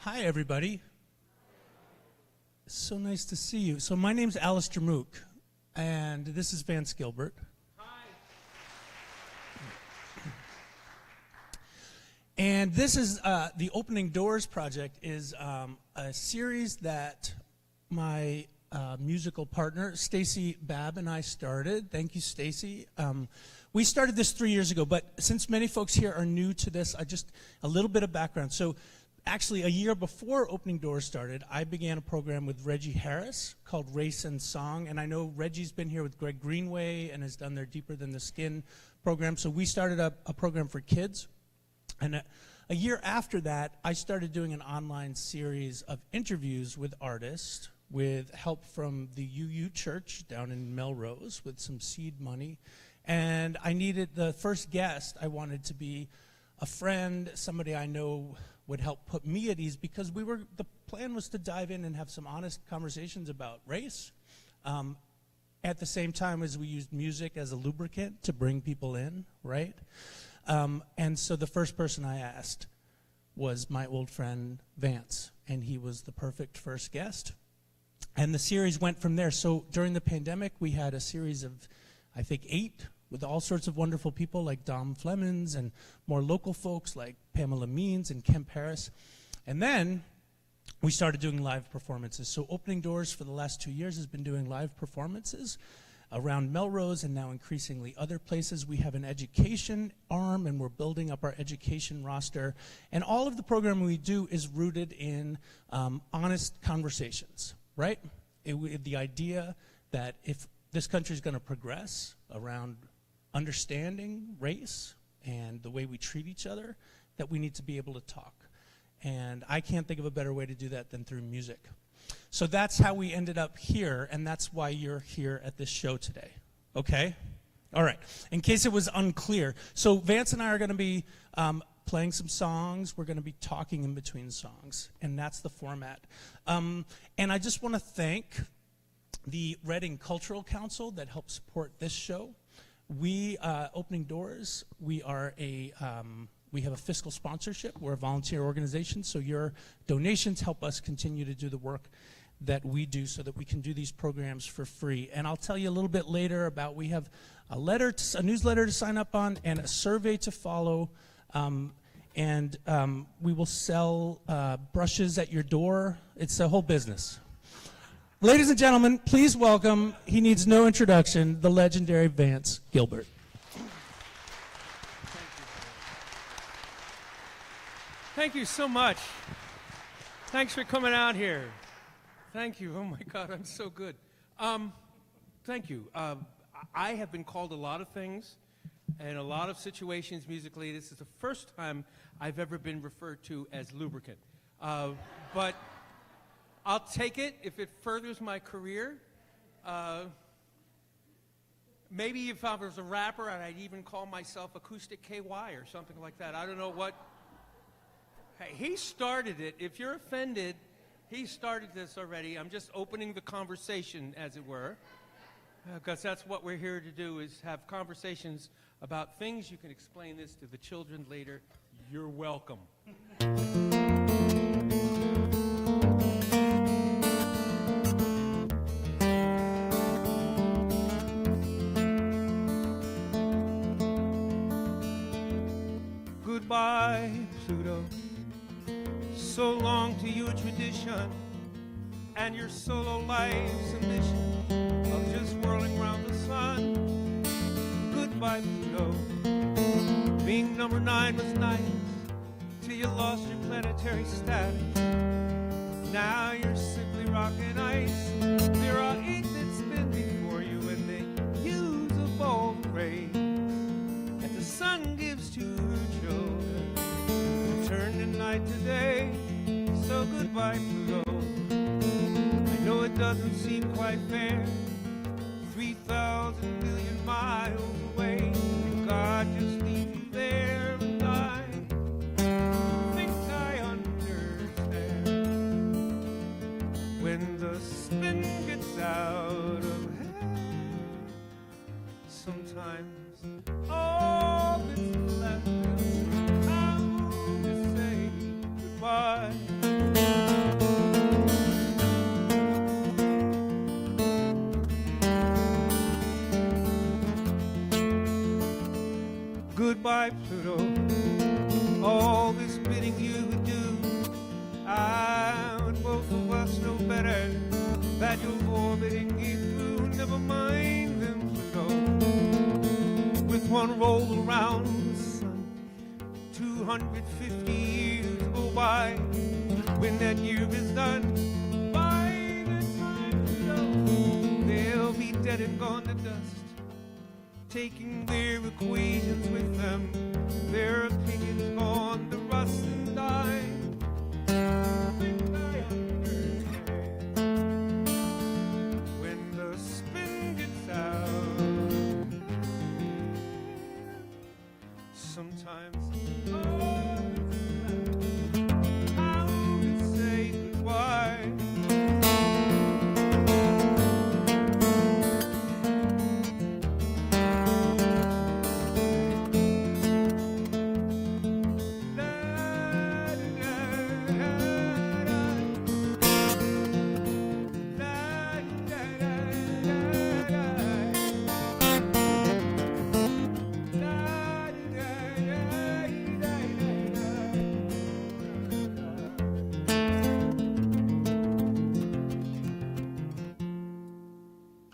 Hi, everybody. So nice to see you. So my name's Alistair Mook, and this is Vance Gilbert. Hi. And this is the Opening Doors project is a series that my musical partner, Stacy Babb, and I started. Thank you, Stacy. We started this 3 years ago, but since many folks here are new to this, a little bit of background. So actually, a year before Opening Doors started, I began a program with Reggie Harris called Race and Song, and I know Reggie's been here with Greg Greenway and has done their Deeper Than the Skin program. So we started a program for kids, and a year after that, I started doing an online series of interviews with artists with help from the UU Church down in Melrose with some seed money. And I needed the first guest. I wanted to be a friend, somebody I know would help put me at ease, because the plan was to dive in and have some honest conversations about race, at the same time as we used music as a lubricant to bring people in, right? And so the first person I asked was my old friend Vance, and he was the perfect first guest. And the series went from there. So during the pandemic, we had a series of, I think, 8 with all sorts of wonderful people like Dom Flemons and more local folks like Pamela Means and Kemp Harris. And then we started doing live performances. So Opening Doors for the last 2 years has been doing live performances around Melrose and now increasingly other places. We have an education arm, and we're building up our education roster. And all of the programming we do is rooted in honest conversations, right? The idea that if this country is going to progress around understanding race and the way we treat each other, that we need to be able to talk. And I can't think of a better way to do that than through music. So that's how we ended up here, and that's why you're here at this show today. Okay? All right. In case it was unclear, so Vance and I are going to be playing some songs. We're going to be talking in between songs, and that's the format. And I just want to thank the Reading Cultural Council that helped support this show. We, Opening Doors, we have a fiscal sponsorship. We're a volunteer organization, so your donations help us continue to do the work that we do so that we can do these programs for free. And I'll tell you a little bit later about, we have a newsletter to sign up on and a survey to follow. We will sell brushes at your door. It's a whole business. Ladies and gentlemen, please welcome, he needs no introduction, the legendary Vance Gilbert. Thank you so much. Thanks for coming out here. Thank you. Oh my God, I'm so good. Thank you. I have been called a lot of things and a lot of situations musically. This is the first time I've ever been referred to as lubricant. But I'll take it if it furthers my career. Maybe if I was a rapper, I'd even call myself Acoustic KY or something like that. I don't know what. Hey, he started it. If you're offended, he started this already. I'm just opening the conversation, as it were, because that's what we're here to do, is have conversations about things. You can explain this to the children later. You're welcome. Goodbye, Pluto. So long to your tradition and your solo life's ambition of just whirling around the sun. Goodbye, Pluto. Being number 9 was nice till you lost your planetary status. Now you're simply rock and ice. There are 8 that spin before you, and they use a bold ray that the sun gives to her children to turn the night to day. So goodbye, Pluto. I know it doesn't seem quite fair. 3,000 million miles away, and God just leaves you there and die. Think I understand when the spin gets out of hand. Sometimes all that's left is time to say goodbye. 150 years go by. When that year is done, by the time you know, they'll be dead and gone to dust, taking their equations with them, their opinions gone to rust and die. Think I understand when the spin gets out. Sometimes how to say goodbye.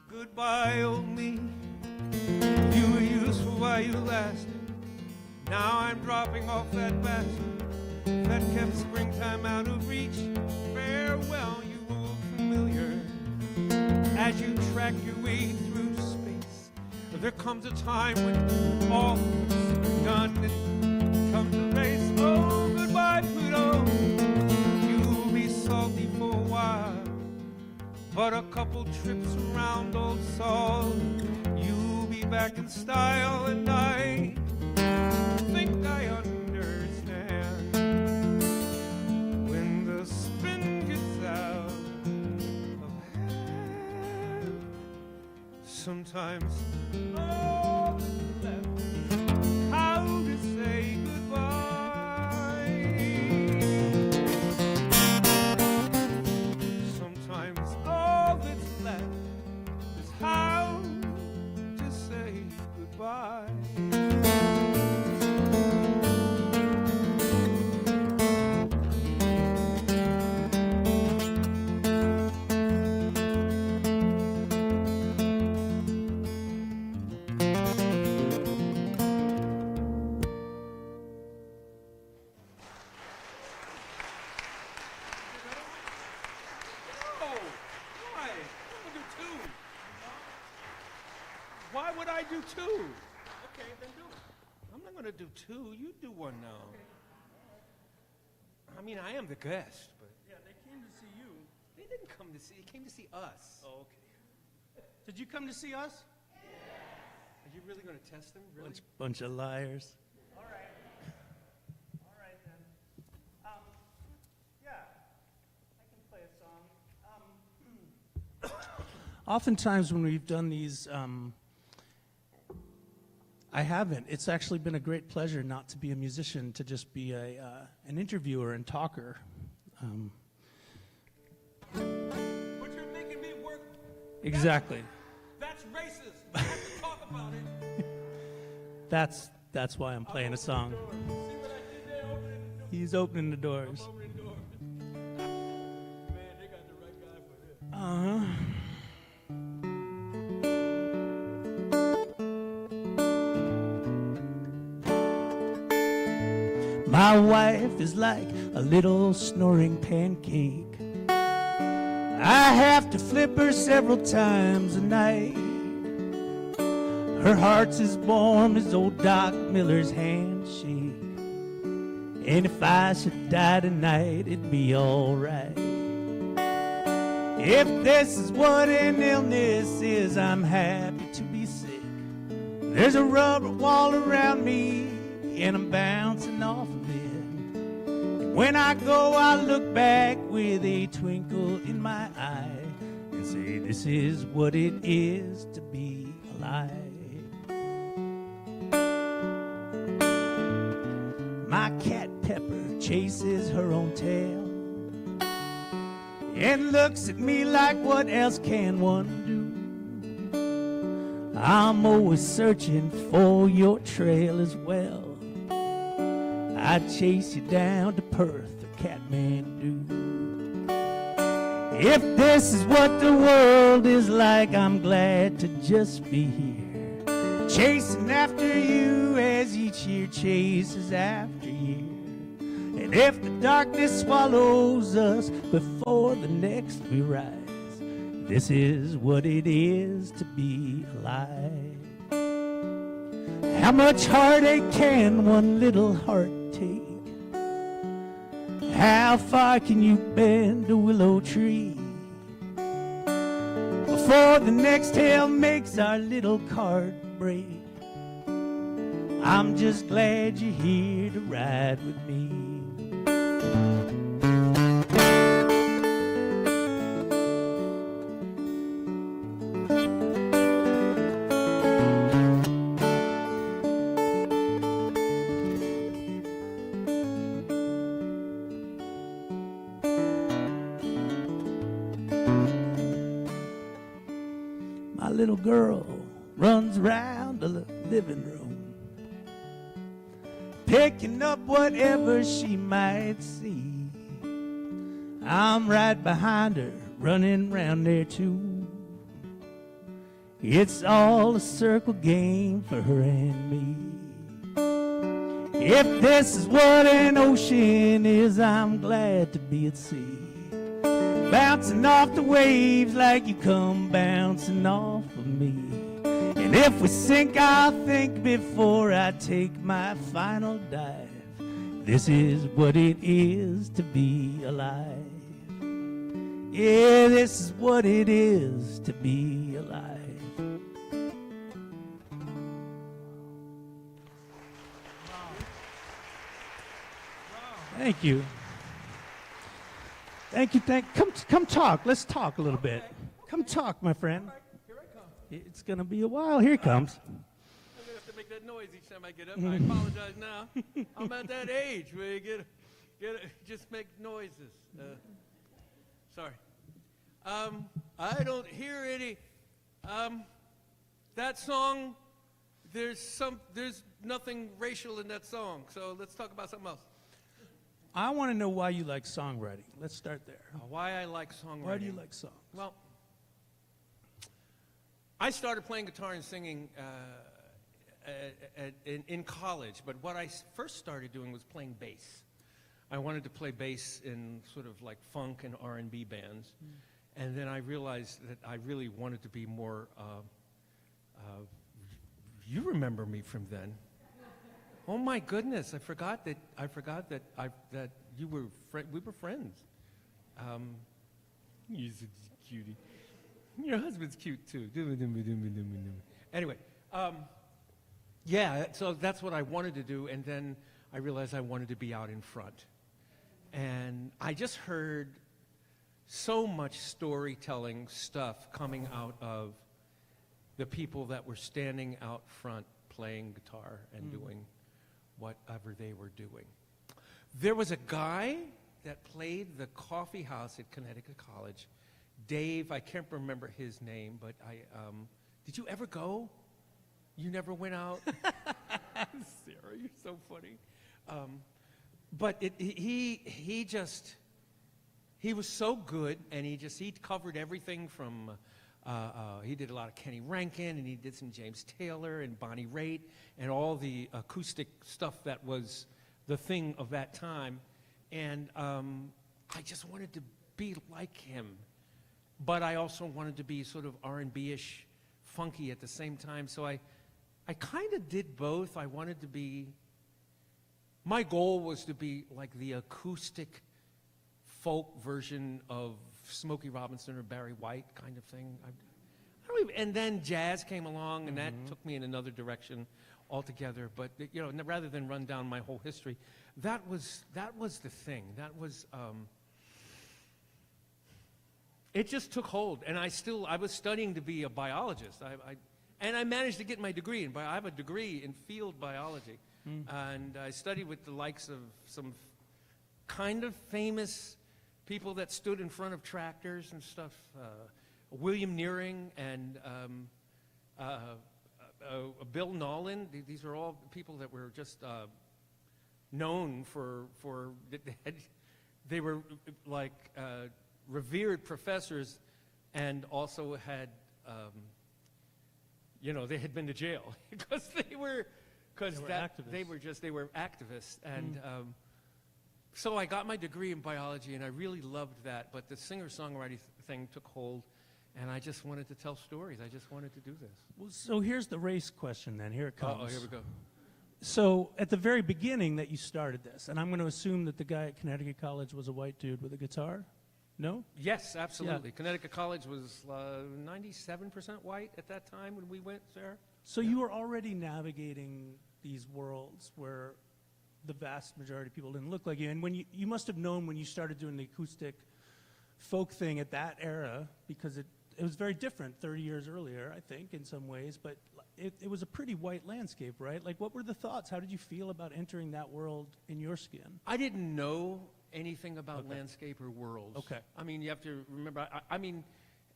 Goodbye, old me. You were useful while you lasted. Now I'm dropping off that bastard that kept springtime out of reach. Farewell, you old familiar. As you track your way through space, there comes a time when all is done and comes a race. Oh, goodbye, Pluto. You'll be salty for a while, but a couple trips around old Sol, you'll be back in style, and I think I understand when the spin gets out of hand. Sometimes all that's left, how to say goodbye. Sometimes all that's left is how to say goodbye. Why would I do two? Okay, then do it. I'm not going to do two. You do one now. Okay. I mean, I am the guest, but... Yeah, they came to see you. They didn't come to see... They came to see us. Oh, okay. Did you come to see us? Are you really going to test them? Really? Bunch of liars. All right. All right, then. Yeah, I can play a song. Oftentimes when we've done these, I haven't. It's actually been a great pleasure not to be a musician, to just be an interviewer and talker. But you're making me work. Exactly. That's racist. I have to talk about it. That's why I'm playing a song. See what I did there? Opening the door. He's opening the doors. Opening the door. Man, they got the right guy for this. Uh-huh. My wife is like a little snoring pancake. I have to flip her several times a night. Her heart's as warm as old Doc Miller's handshake. And if I should die tonight, it'd be alright. If this is what an illness is, I'm happy to be sick. There's a rubber wall around me, and I'm bouncing off of it. And when I go, I look back with a twinkle in my eye and say, this is what it is to be alive. My cat Pepper chases her own tail and looks at me like, what else can one do? I'm always searching for your trail as well. I'd chase you down to Perth or Kathmandu. If this is what the world is like, I'm glad to just be here, chasing after you as each year chases after year. And if the darkness swallows us before the next we rise, this is what it is to be alive. How much heartache can one little heart take? How far can you bend a willow tree before the next hail makes our little cart break? I'm just glad you're here to ride with me. My little girl runs around the living room, picking up whatever she might see. I'm right behind her, running round there too. It's all a circle game for her and me. If this is what an ocean is, I'm glad to be at sea, bouncing off the waves like you come bouncing off of me. And if we sink, I'll think before I take my final dive. This is what it is to be alive. Yeah, this is what it is to be alive. Thank you. Thank you. Come talk. Let's talk a little bit. Come talk, my friend. Here I come. It's gonna be a while. Here it comes. I'm gonna have to make that noise each time I get up. I apologize now. I'm at that age where you just make noises. Sorry. I don't hear any. That song. There's nothing racial in that song. So let's talk about something else. I want to know why you like songwriting. Let's start there. Why I like songwriting. Why do you like songs? Well, I started playing guitar and singing in college, but what I first started doing was playing bass. I wanted to play bass in sort of like funk and R&B bands, and then I realized that I really wanted to be more. You remember me from then. Oh my goodness! I forgot that you were we were friends. He's a cutie. Your husband's cute too. Anyway, yeah. So that's what I wanted to do, and then I realized I wanted to be out in front, and I just heard so much storytelling stuff coming out of the people that were standing out front playing guitar and doing whatever they were doing. There was a guy that played the coffee house at Connecticut College, Dave. I can't remember his name, but did you ever go? You never went out? Sarah, you're so funny. But he was so good, and he covered everything from. He did a lot of Kenny Rankin, and he did some James Taylor and Bonnie Raitt, and all the acoustic stuff that was the thing of that time. And I just wanted to be like him, but I also wanted to be sort of R&B-ish, funky at the same time. So I kind of did both. I wanted to be. My goal was to be like the acoustic folk version of Smokey Robinson or Barry White kind of thing. And then jazz came along, and that took me in another direction altogether. But rather than run down my whole history, that was the thing. That was it just took hold. And I was studying to be a biologist. And I managed to get my degree in I have a degree in field biology, and I studied with the likes of some kind of famous people that stood in front of tractors and stuff, William Nearing and Bill Nolan. These are all people that were just known for they were like revered professors, and also had they had been to jail because they were activists, and So I got my degree in biology, and I really loved that, but the singer-songwriting thing took hold, and I just wanted to tell stories. I just wanted to do this. Well, so here's the race question then. Here it comes. Oh, here we go. So at the very beginning that you started this, and I'm going to assume that the guy at Connecticut College was a white dude with a guitar? No? Yes, absolutely. Connecticut College was 97% white at that time when we went there. So you were already navigating these worlds where the vast majority of people didn't look like you. And when you must have known when you started doing the acoustic folk thing at that era, because it was very different 30 years earlier, I think, in some ways, but it was a pretty white landscape, right? Like, what were the thoughts? How did you feel about entering that world in your skin? I didn't know anything about landscape or worlds. Okay. I mean, you have to remember, I mean,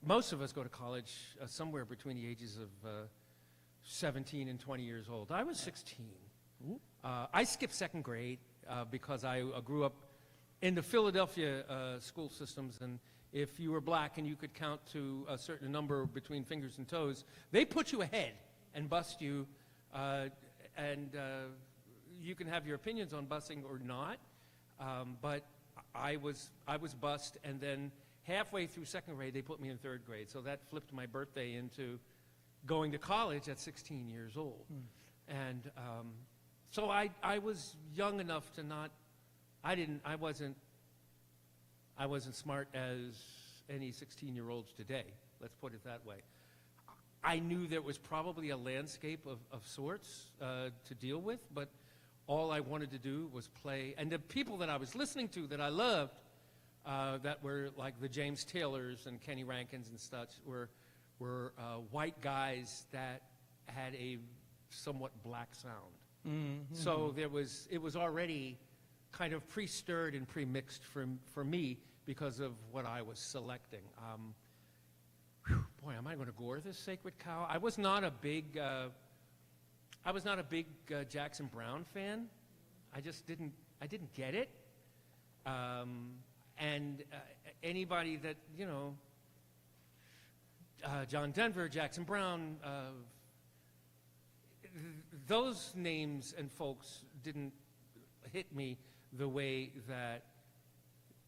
most of us go to college somewhere between the ages of 17 and 20 years old. I was 16. I skipped second grade because I grew up in the Philadelphia school systems, and if you were black and you could count to a certain number between fingers and toes, they put you ahead and bust you, and you can have your opinions on busing or not, but I was bussed, and then halfway through second grade, they put me in third grade, so that flipped my birthday into going to college at 16 years old. And so I was young enough to not, I wasn't smart as any 16-year-olds today, let's put it that way. I knew there was probably a landscape of sorts to deal with, but all I wanted to do was play. And the people that I was listening to that I loved, that were like the James Taylors and Kenny Rankins and such, were white guys that had a somewhat black sound. Mm-hmm. So it was already kind of pre-stirred and pre-mixed for me because of what I was selecting. Boy, am I going to gore this sacred cow? I was not a big Jackson Browne fan. I didn't get it. And anybody that, you know, John Denver, Jackson Browne, those names and folks didn't hit me the way that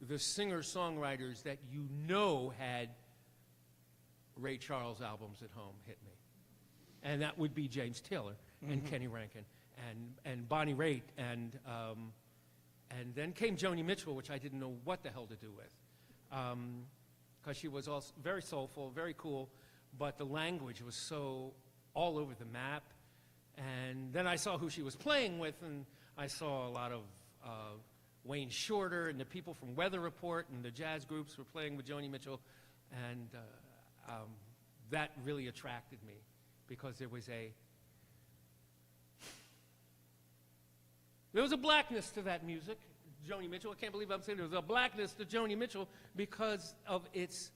the singer-songwriters that you know had Ray Charles albums at home hit me. And that would be James Taylor and Kenny Rankin and Bonnie Raitt, and then came Joni Mitchell, which I didn't know what the hell to do with, because she was also very soulful, very cool, but the language was so all over the map. And then I saw who she was playing with, and I saw a lot of Wayne Shorter and the people from Weather Report and the jazz groups were playing with Joni Mitchell, and that really attracted me because there was a blackness to that music, Joni Mitchell. I can't believe I'm saying there was a blackness to Joni Mitchell because of its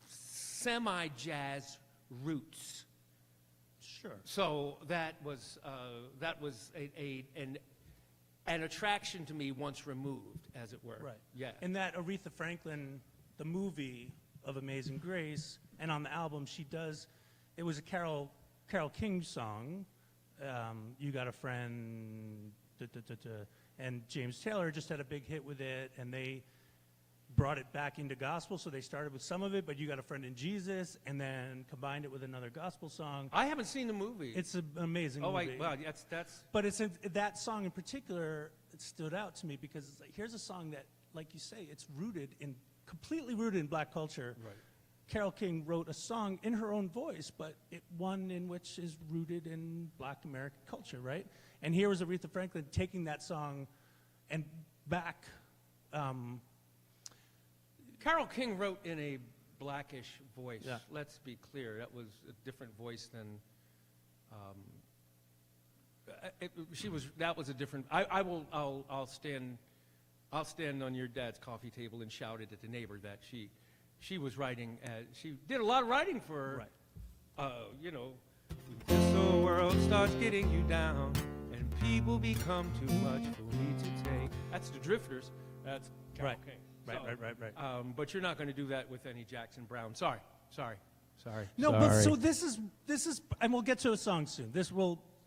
semi-jazz roots. Sure. So that was an attraction to me once removed, as it were. Right. Yeah. And that Aretha Franklin, the movie of Amazing Grace, and on the album she does, it was a Carole King song, You Got a Friend, and James Taylor just had a big hit with it, and they brought it back into gospel, so they started with some of it, but You Got a Friend in Jesus, and then combined it with another gospel song. I haven't seen the movie. It's an amazing movie. Well, that's. But that song in particular, it stood out to me because it's like, here's a song that, like you say, it's completely rooted in black culture. Right. Carole King wrote a song in her own voice, but one in which is rooted in black American culture, right? And here was Aretha Franklin taking that song and back. Carole King wrote in a blackish voice. Yeah. Let's be clear, that was a different voice than. That was a different. I'll stand on your dad's coffee table and shout it at the neighbor that she was writing. She did a lot of writing for. Right. You know, this whole world starts getting you down, and people become too much for me to take. That's the Drifters. That's Carole King. Right. But you're not going to do that with any Jackson Browne. Sorry. No, but so this is, and we'll get to a song soon.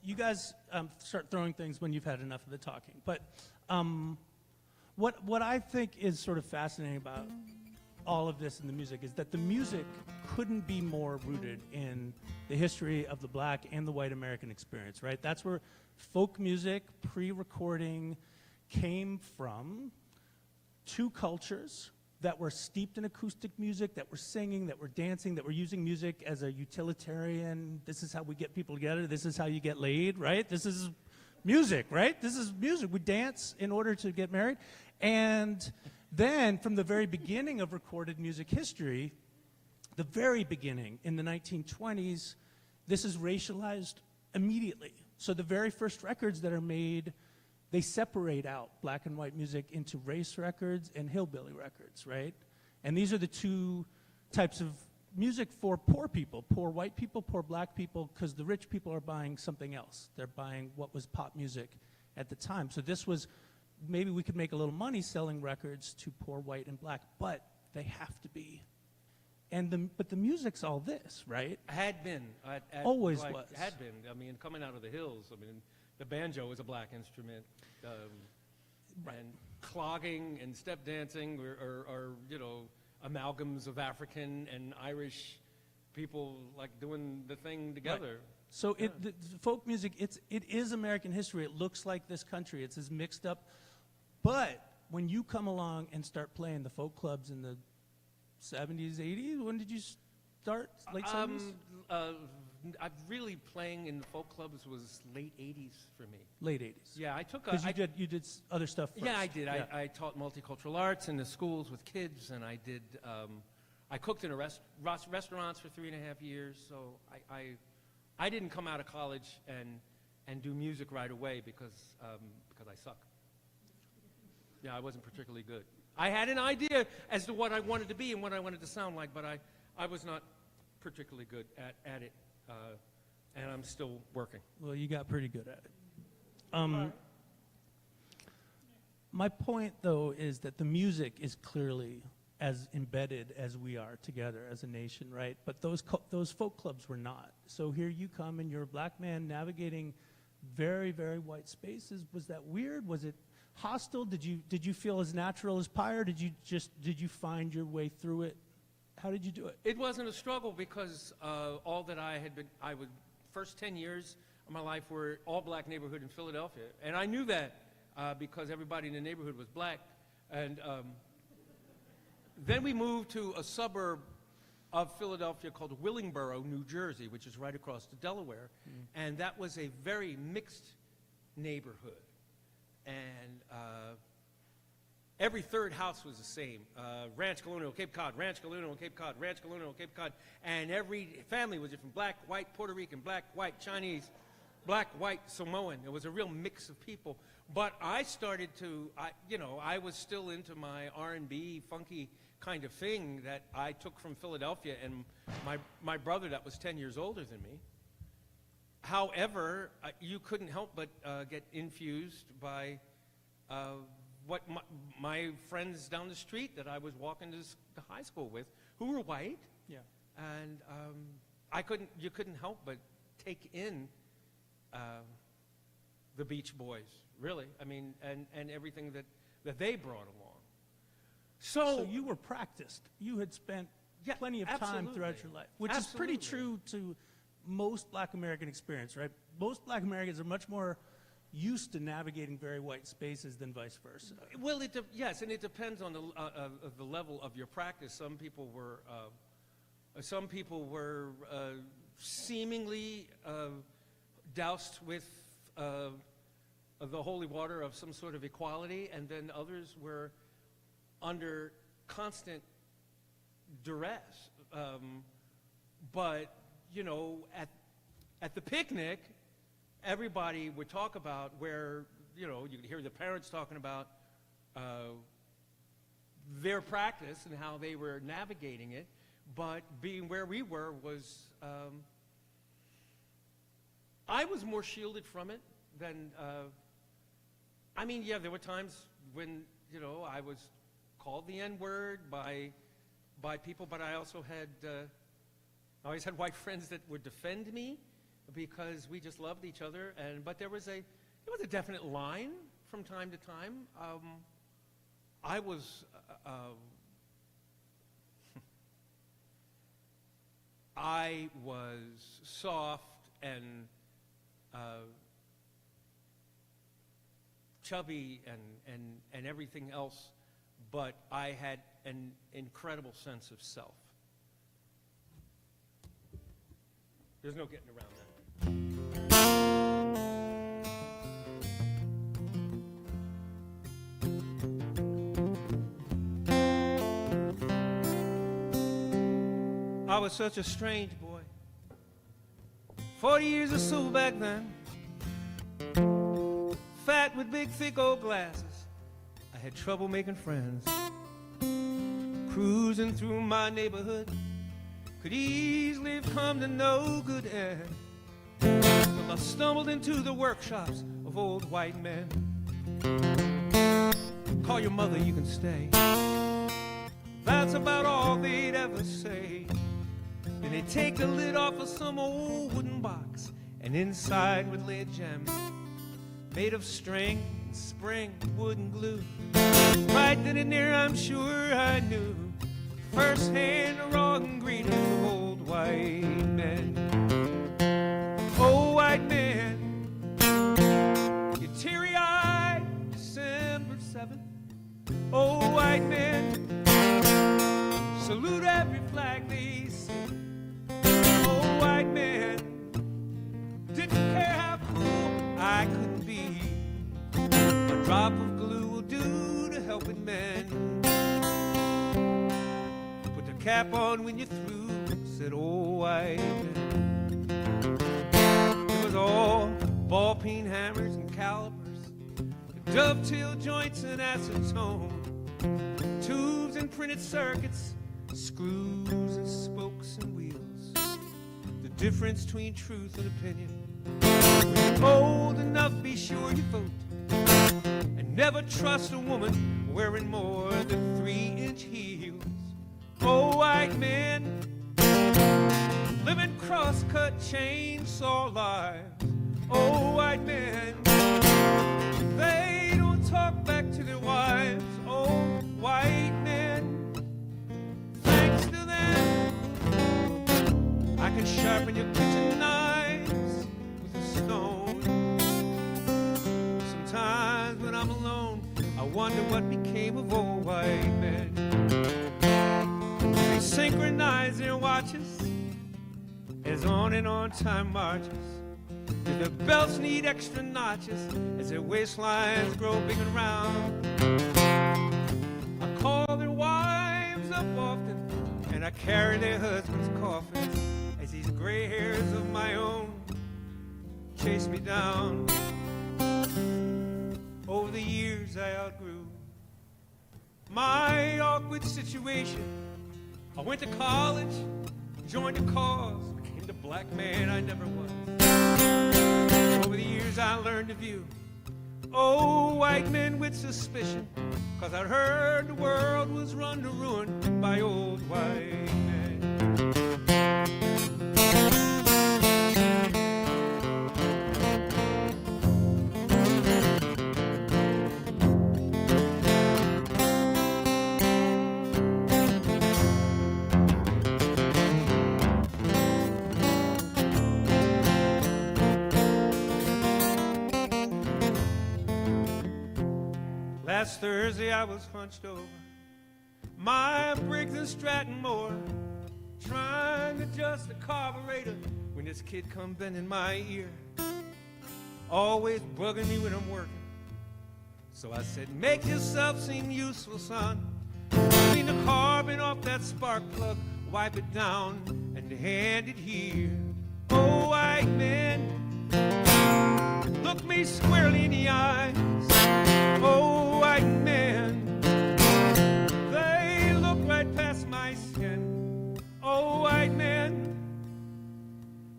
You guys start throwing things when you've had enough of the talking. But What I think is sort of fascinating about all of this in the music is that the music couldn't be more rooted in the history of the black and the white American experience, right? That's where folk music, pre-recording, came from. Two cultures that were steeped in acoustic music, that were singing, that were dancing, that were using music as a utilitarian, this is how we get people together, this is how you get laid, right? This is music, right? This is music. We dance in order to get married. And then, from the very beginning of recorded music history, the very beginning, in the 1920s, this is racialized immediately. So the very first records that are made, they separate out black and white music into race records and hillbilly records, right? And these are the two types of music for poor people, poor white people, poor black people, because the rich people are buying something else. They're buying what was pop music at the time. So this was, maybe we could make a little money selling records to poor white and black, but they have to be. But the music's all this, right? Had been. Always was. Had been. I mean, coming out of the hills, I mean, the banjo is a black instrument. Right. And clogging and step dancing are, you know, amalgams of African and Irish people like doing the thing together. Right. So the folk music, it is American history. It looks like this country. It's as mixed up. But when you come along and start playing the folk clubs in the 70s, 80s, when did you start? Late 70s? I've really playing in the folk clubs was late 80s for me. Late 80s. Yeah, I took Because you did other stuff first. Yeah, I did. Yeah. I taught multicultural arts in the schools with kids, and I did. I cooked in a restaurants for 3.5 years. So I didn't come out of college and do music right away because I suck. Yeah, I wasn't particularly good. I had an idea as to what I wanted to be and what I wanted to sound like, but I was not particularly good at it, and I'm still working. Well, you got pretty good at it. My point, though, is that the music is clearly as embedded as we are together as a nation, right? But those folk clubs were not. So here you come, and you're a black man navigating very, very white spaces. Was that weird? Was it hostile? Did you feel as natural as pie, or did you find your way through it? How did you do it? It wasn't a struggle because all that I would first 10 years of my life were all black neighborhood in Philadelphia, and I knew that because everybody in the neighborhood was black, and then we moved to a suburb of Philadelphia called Willingboro, New Jersey, which is right across to Delaware, and that was a very mixed neighborhood. And every third house was the same. Ranch Colonial, Cape Cod, Ranch Colonial, Cape Cod, Ranch Colonial, Cape Cod. And every family was different. Black, white, Puerto Rican, black, white, Chinese, black, white, Samoan. It was a real mix of people. But I started to, I was still into my R&B, funky kind of thing that I took from Philadelphia and my brother that was 10 years older than me. However, you couldn't help but get infused by what my friends down the street that I was walking to high school with, who were white. Yeah. And you couldn't help but take in the Beach Boys, really. I mean, and everything that they brought along. So you were practiced. You had spent plenty of time absolutely. throughout your life, which is pretty true to most black American experience, right? Most black Americans are much more used to navigating very white spaces than vice versa. Well, yes, and it depends on the level of your practice. Some people were seemingly doused with the holy water of some sort of equality, and then others were under constant duress. But at the picnic, everybody would talk about where, you could hear the parents talking about their practice and how they were navigating it. But being where we were was, I was more shielded from it than, there were times when, I was called the N-word by people, but I also had, I always had white friends that would defend me because we just loved each other. But there was a definite line from time to time. I was I was soft and chubby and everything else, but I had an incredible sense of self. There's no getting around that. I was such a strange boy, 40 years or so back then, fat with big thick old glasses. I had trouble making friends, cruising through my neighborhood, could easily have come to no good end, till I stumbled into the workshops of old white men. Call your mother, you can stay. That's about all they'd ever say. Then they'd take the lid off of some old wooden box, and inside would lay a gem made of string and spring, wood and glue. Right then and there, I'm sure I knew firsthand the raw ingredients of old white men. Old white men, you teary-eyed December 7th. Old white men, salute every flag they see. Old white men didn't care how cool I could be. A drop of glue will do to helping men. Put the cap on when you're through, said old white men. It was all ball-peen hammers and calipers, dovetail joints and acetone, tubes and printed circuits, screws and spokes and wheels. The difference between truth and opinion. When you're old enough, be sure you vote, and never trust a woman wearing more than 3-inch heels. Oh, white men, living cross-cut chainsaw lives. Oh, white men, they don't talk back to their wives. Oh, white men, thanks to them, I can sharpen your kitchen knives with a stone. Sometimes when I'm alone, I wonder what became of old white men. They synchronize their watches as on and on time marches. Their belts need extra notches as their waistlines grow big and round. I call their wives up often, and I carry their husbands' coffins as these gray hairs of my own chase me down. Over the years I outgrew my awkward situation. I went to college, joined a cause, became the black man I never was. Over the years I learned to view old white men with suspicion, 'cause I heard the world was run to ruin by old white men. Last Thursday I was hunched over my Briggs and Stratton mower, trying to adjust the carburetor when this kid come bending my ear, always bugging me when I'm working. So I said, make yourself seem useful, son. Clean the carbon off that spark plug, wipe it down, and hand it here. Oh, white man, look me squarely in the eyes. Oh, white man, they look right past my skin. Oh, white man,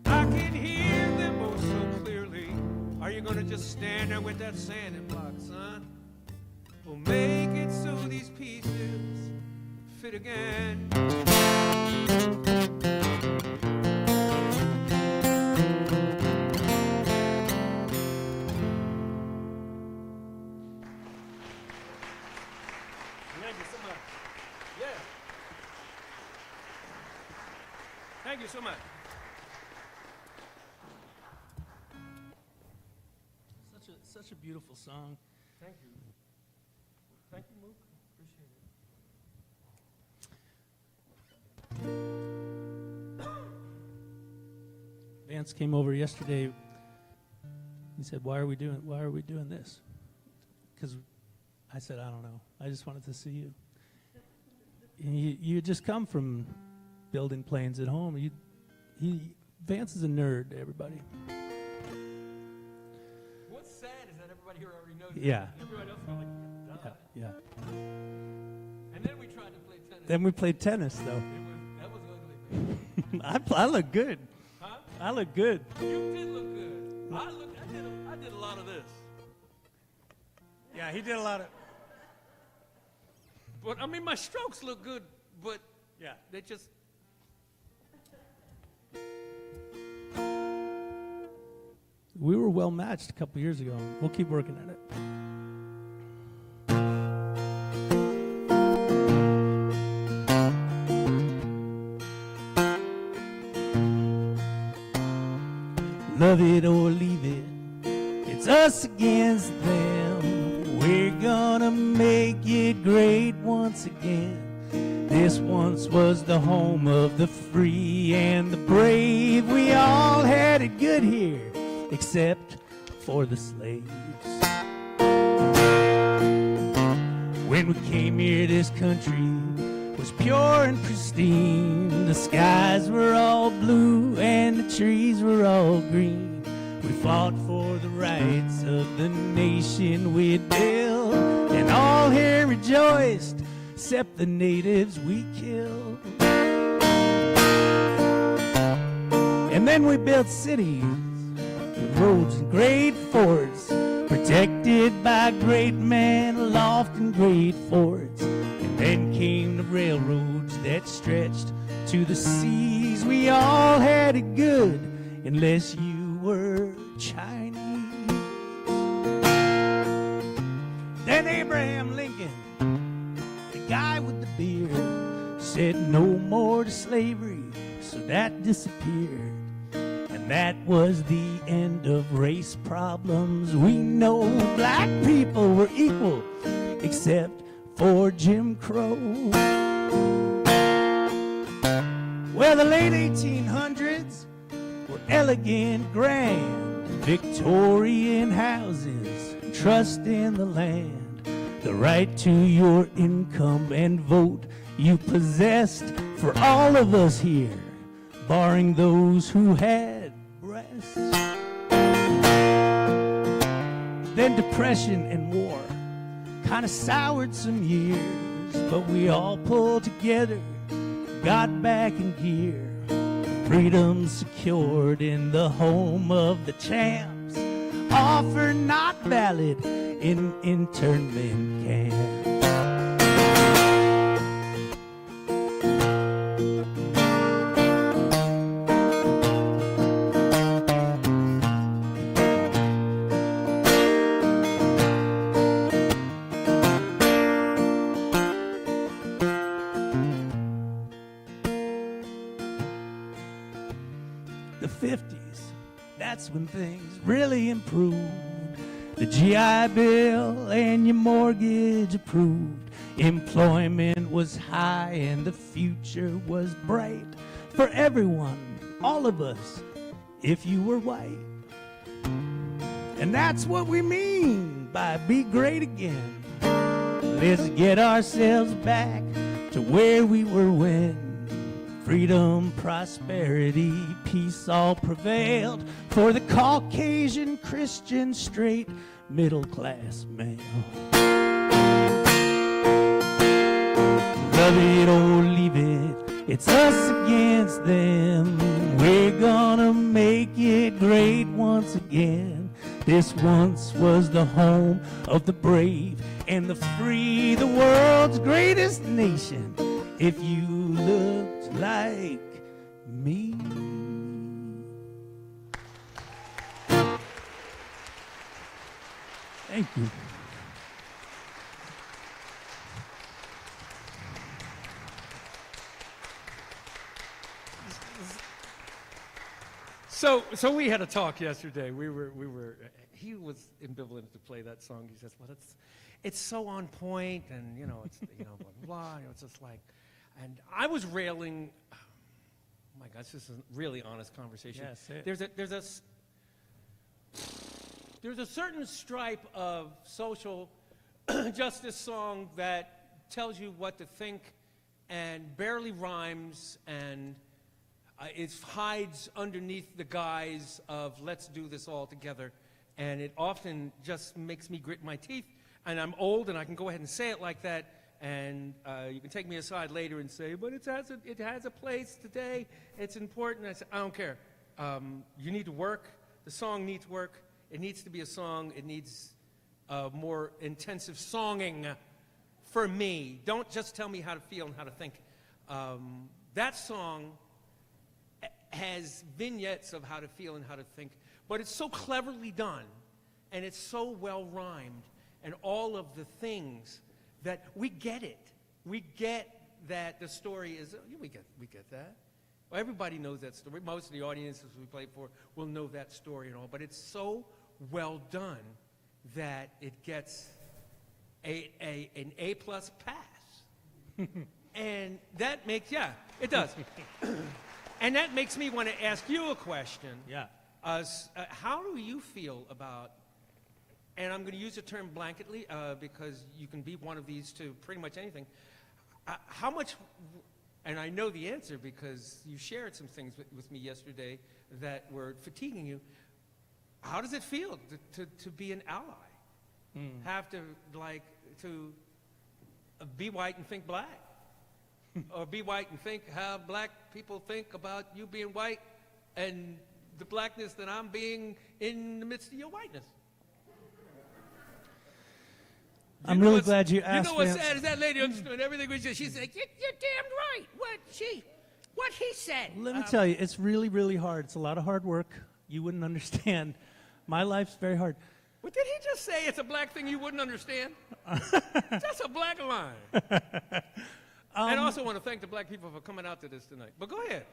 I can hear them oh so clearly. Are you gonna just stand there with that sanding block, son? Well, make it so these pieces fit again. so much. Yeah. Thank you so much. Such a beautiful song. Thank you. Thank you, Mook. Appreciate it. Vance came over yesterday. He said, why are we doing this? Because I said, I don't know. I just wanted to see you. And you just come from building planes at home. Vance is a nerd, everybody. What's sad is that everybody here already knows Yeah. that. Everybody else is like, duh. Yeah. And then we tried to play tennis. Then we played tennis, though. That was ugly, man. I look good. Huh? I look good. You did look good. I did a lot of this. Yeah, he did a lot of. But I mean, my strokes look good, but Yeah. they just. We were well matched a couple years ago. We'll keep working at it. Love it or leave it, it's us against them. We're gonna make it great once again. This once was the home of the free and the brave. We all had it good here, except for the slaves. When we came here, this country was pure and pristine. The skies were all blue and the trees were all green. We fought for the rights of the nation we'd built, and all here rejoiced, except the natives we killed. And then we built cities with roads and great forts, protected by great men aloft in great forts. And then came the railroads that stretched to the seas. We all had it good, unless you were Chinese. Then Abraham Lincoln, the guy with the beard, said no more to slavery, so that disappeared. And that was the end of race problems. We know black people were equal, except for Jim Crow. Well, the late 1800s were elegant, grand, Victorian houses, trust in the land, the right to your income and vote you possessed for all of us here, barring those who had breasts. Then depression and war kind of soured some years, but we all pulled together, got back in gear. Freedom secured in the home of the champs, offer not valid in internment camps. The 50s, that's when things really improved. The GI Bill and your mortgage approved. Employment was high and the future was bright for everyone, all of us, if you were white. And that's what we mean by be great again. Let's get ourselves back to where we were when freedom, prosperity, peace all prevailed for the Caucasian, Christian, straight, middle-class male. Love it or leave it, it's us against them. We're gonna make it great once again. This once was the home of the brave and the free, the world's greatest nation. If you looked like me. Thank you. So we had a talk yesterday. He was ambivalent to play that song. He says, well, it's so on point, and, it's, blah, blah, blah. It's just like, and I was railing, oh my gosh, this is a really honest conversation. Yes, There's a certain stripe of social justice song that tells you what to think and barely rhymes, and it hides underneath the guise of let's do this all together, and it often just makes me grit my teeth, and I'm old and I can go ahead and say it like that, and you can take me aside later and say, but it has a place today, it's important. I say, I don't care. You need to work. The song needs work. It needs to be a song. It needs more intensive songing for me. Don't just tell me how to feel and how to think. That song has vignettes of how to feel and how to think, but it's so cleverly done, and it's so well rhymed, and all of the things that we get it. We get that the story is, we get that. Well, everybody knows that story. Most of the audiences we play for will know that story and all, but it's so well done that it gets an A+ pass. And that makes, it does. And that makes me want to ask you a question. Yeah. How do you feel about, and I'm going to use the term blanketly because you can be one of these to pretty much anything. How much, and I know the answer because you shared some things with me yesterday that were fatiguing you. How does it feel to be an ally? Have to, be white and think black? Or be white and think how black people think about you being white and the blackness that I'm being in the midst of your whiteness? I'm really glad you asked. You know what's Vance. sad is that lady understood everything we said. She's like, you're damn right. What he said. Let me tell you, it's really, really hard. It's a lot of hard work. You wouldn't understand. My life's very hard. But did he just say it's a black thing you wouldn't understand? That's a black line. And I also want to thank the black people for coming out to this tonight. But go ahead.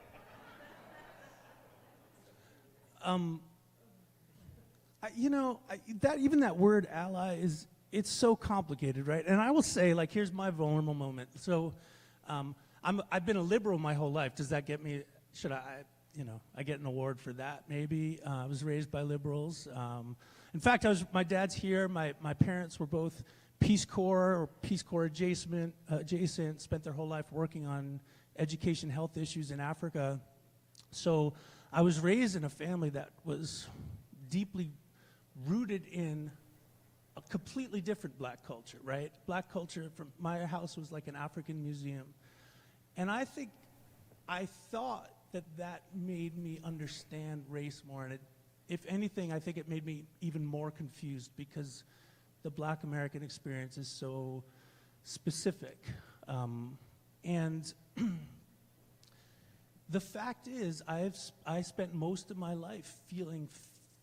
Even that word ally it's so complicated, right? And I will say, here's my vulnerable moment. So, I've been a liberal my whole life. Does that get me? Should I get an award for that? Maybe. I was raised by liberals. In fact, my dad's here. My parents were both Peace Corps or Peace Corps adjacent, spent their whole life working on education, health issues in Africa. So I was raised in a family that was deeply rooted in a completely different black culture, right? Black culture from my house was like an African museum. And I thought that made me understand race more. And if anything, I think it made me even more confused because the black American experience is so specific. And the fact is, I spent most of my life feeling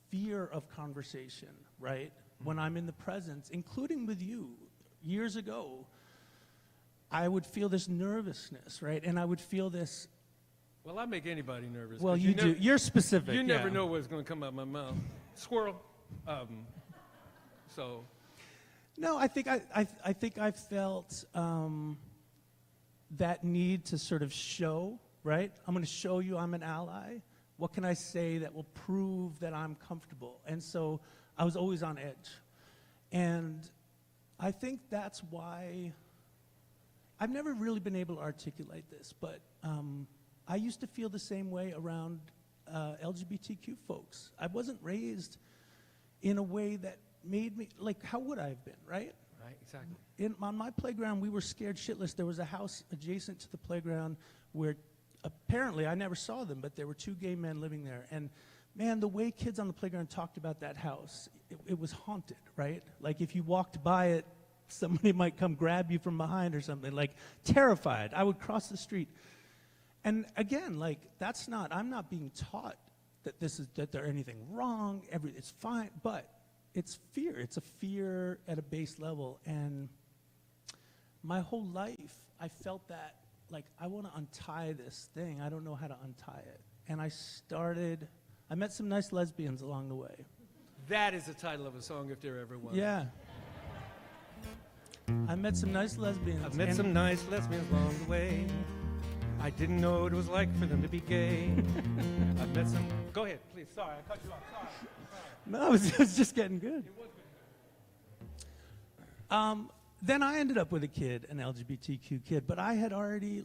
fear of conversation, right? When I'm in the presence, including with you, years ago, I would feel this nervousness, right? And I would feel this. Well, I make anybody nervous. Well, you do. You're specific. You never know what's going to come out of my mouth. Squirrel. So. No, I think I felt that need to sort of show, right? I'm going to show you I'm an ally. What can I say that will prove that I'm comfortable? And so I was always on edge. And I think that's why I've never really been able to articulate this, but I used to feel the same way around LGBTQ folks. I wasn't raised in a way that made me, how would I have been, right? Right, exactly. On my playground, we were scared shitless. There was a house adjacent to the playground where apparently, I never saw them, but there were two gay men living there. And man, the way kids on the playground talked about that house, it was haunted, right? Like if you walked by it, somebody might come grab you from behind or something, terrified. I would cross the street. And again, I'm not being taught that there's anything wrong, it's fine, but it's fear. It's a fear at a base level. And my whole life, I felt that, I want to untie this thing. I don't know how to untie it. And I I met some nice lesbians along the way. That is the title of a song if there ever was. Yeah. I met some nice lesbians. I've met some nice lesbians along the way. I didn't know what it was like for them to be gay. I've met some... Go ahead, please. Sorry, I cut you off. Sorry. No, it was just getting good. Then I ended up with a kid, an LGBTQ kid, but I had already,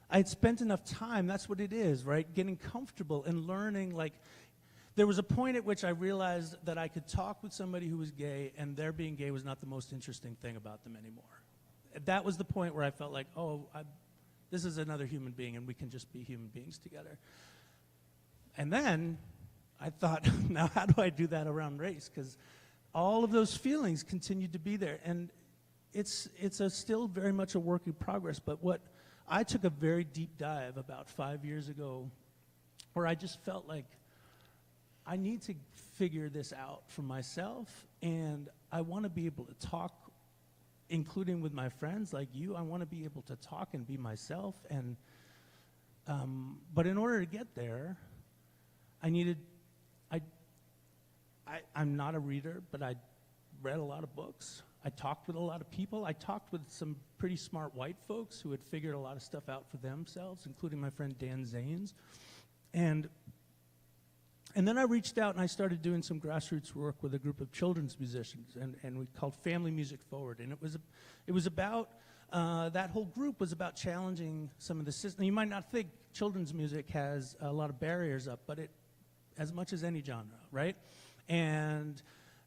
I had spent enough time, that's what it is, right? Getting comfortable and learning, there was a point at which I realized that I could talk with somebody who was gay, and their being gay was not the most interesting thing about them anymore. That was the point where I felt like, this is another human being, and we can just be human beings together. And then I thought, now how do I do that around race? Because all of those feelings continued to be there, and it's still very much a work in progress. But I took a very deep dive about 5 years ago, where I just felt like I need to figure this out for myself, and I want to be able to talk, including with my friends like you. I want to be able to talk and be myself, and but in order to get there, I'm not a reader, but I read a lot of books. I talked with a lot of people. I talked with some pretty smart white folks who had figured a lot of stuff out for themselves, including my friend Dan Zanes. And then I reached out and I started doing some grassroots work with a group of children's musicians, and we called Family Music Forward. And it was about, that whole group was about challenging some of the systems. You might not think children's music has a lot of barriers up, but as much as any genre, right? And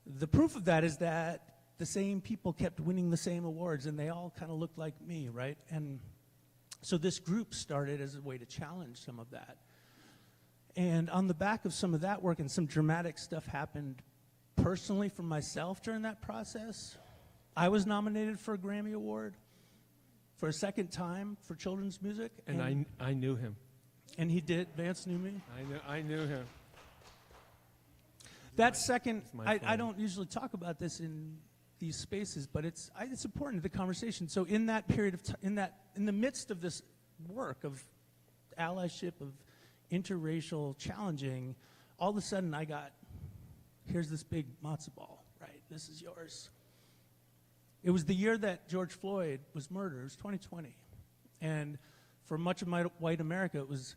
the proof of that is that the same people kept winning the same awards, and they all kind of looked like me, right? And so this group started as a way to challenge some of that. And on the back of some of that work, and some dramatic stuff happened personally for myself during that process. I was nominated for a Grammy Award for a second time for children's music. And I knew him. And he did. Vance knew me. I knew him. That second, I don't usually talk about this in these spaces, but it's important to the conversation. So in that period of in the midst of this work of allyship, of interracial challenging, all of a sudden I got, here's this big matzo ball, right? This is yours. It was the year that George Floyd was murdered. It was 2020. And for much of white America, it was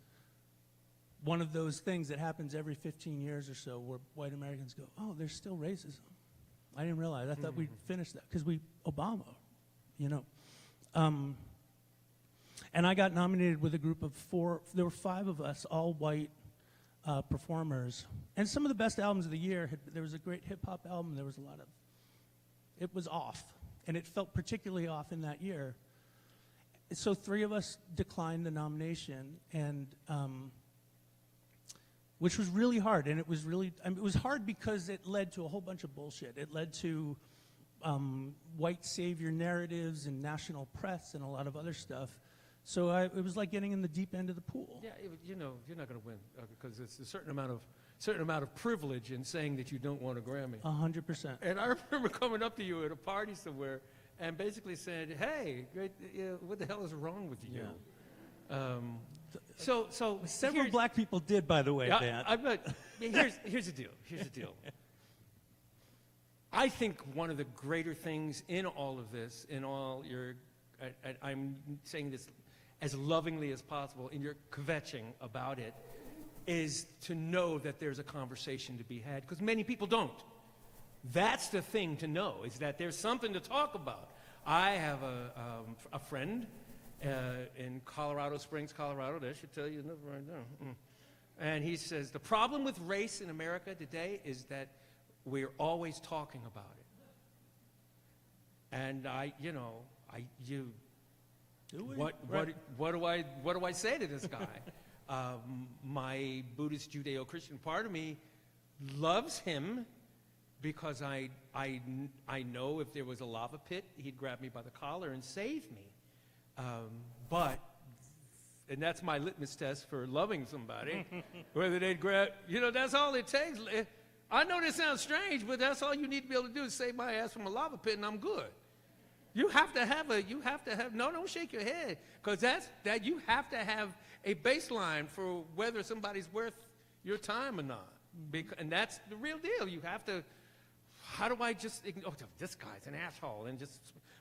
one of those things that happens every 15 years or so where white Americans go, oh, there's still racism. I didn't realize. I thought we'd finished that because Obama, you know. And I got nominated with a group of 4. There were 5 of us, all white performers. And some of the best albums of the year, there was a great hip-hop album. There was a lot of, it was off. And it felt particularly off in that year. So 3 of us declined the nomination, and which was really hard. And it was really, it was hard because it led to a whole bunch of bullshit. It led to white savior narratives and national press and a lot of other stuff. So it was like getting in the deep end of the pool. Yeah, you know, you're not going to win because it's a certain amount of privilege in saying that you don't want a Grammy. 100%. And I remember coming up to you at a party somewhere and basically saying, "Hey, what the hell is wrong with you?" Yeah. So several black people did, by the way. Here's the deal. Here's the deal. I think one of the greater things in all of this, in all your, I'm saying this as lovingly as possible, in your kvetching about it, is to know that there's a conversation to be had, because many people don't. That's the thing to know, is that there's something to talk about. I have a friend in Colorado Springs, Colorado. That should tell you enough right now. And he says, the problem with race in America today is that we're always talking about it. And what do I say to this guy? My Buddhist Judeo-Christian part of me loves him because I know if there was a lava pit, he'd grab me by the collar and save me. And that's my litmus test for loving somebody, whether they'd grab, that's all it takes. I know this sounds strange, but that's all you need to be able to do is save my ass from a lava pit and I'm good. You have to have no, don't shake your head, because that you have to have a baseline for whether somebody's worth your time or not. And that's the real deal. You have to, how do I just ignore, oh, this guy's an asshole, and just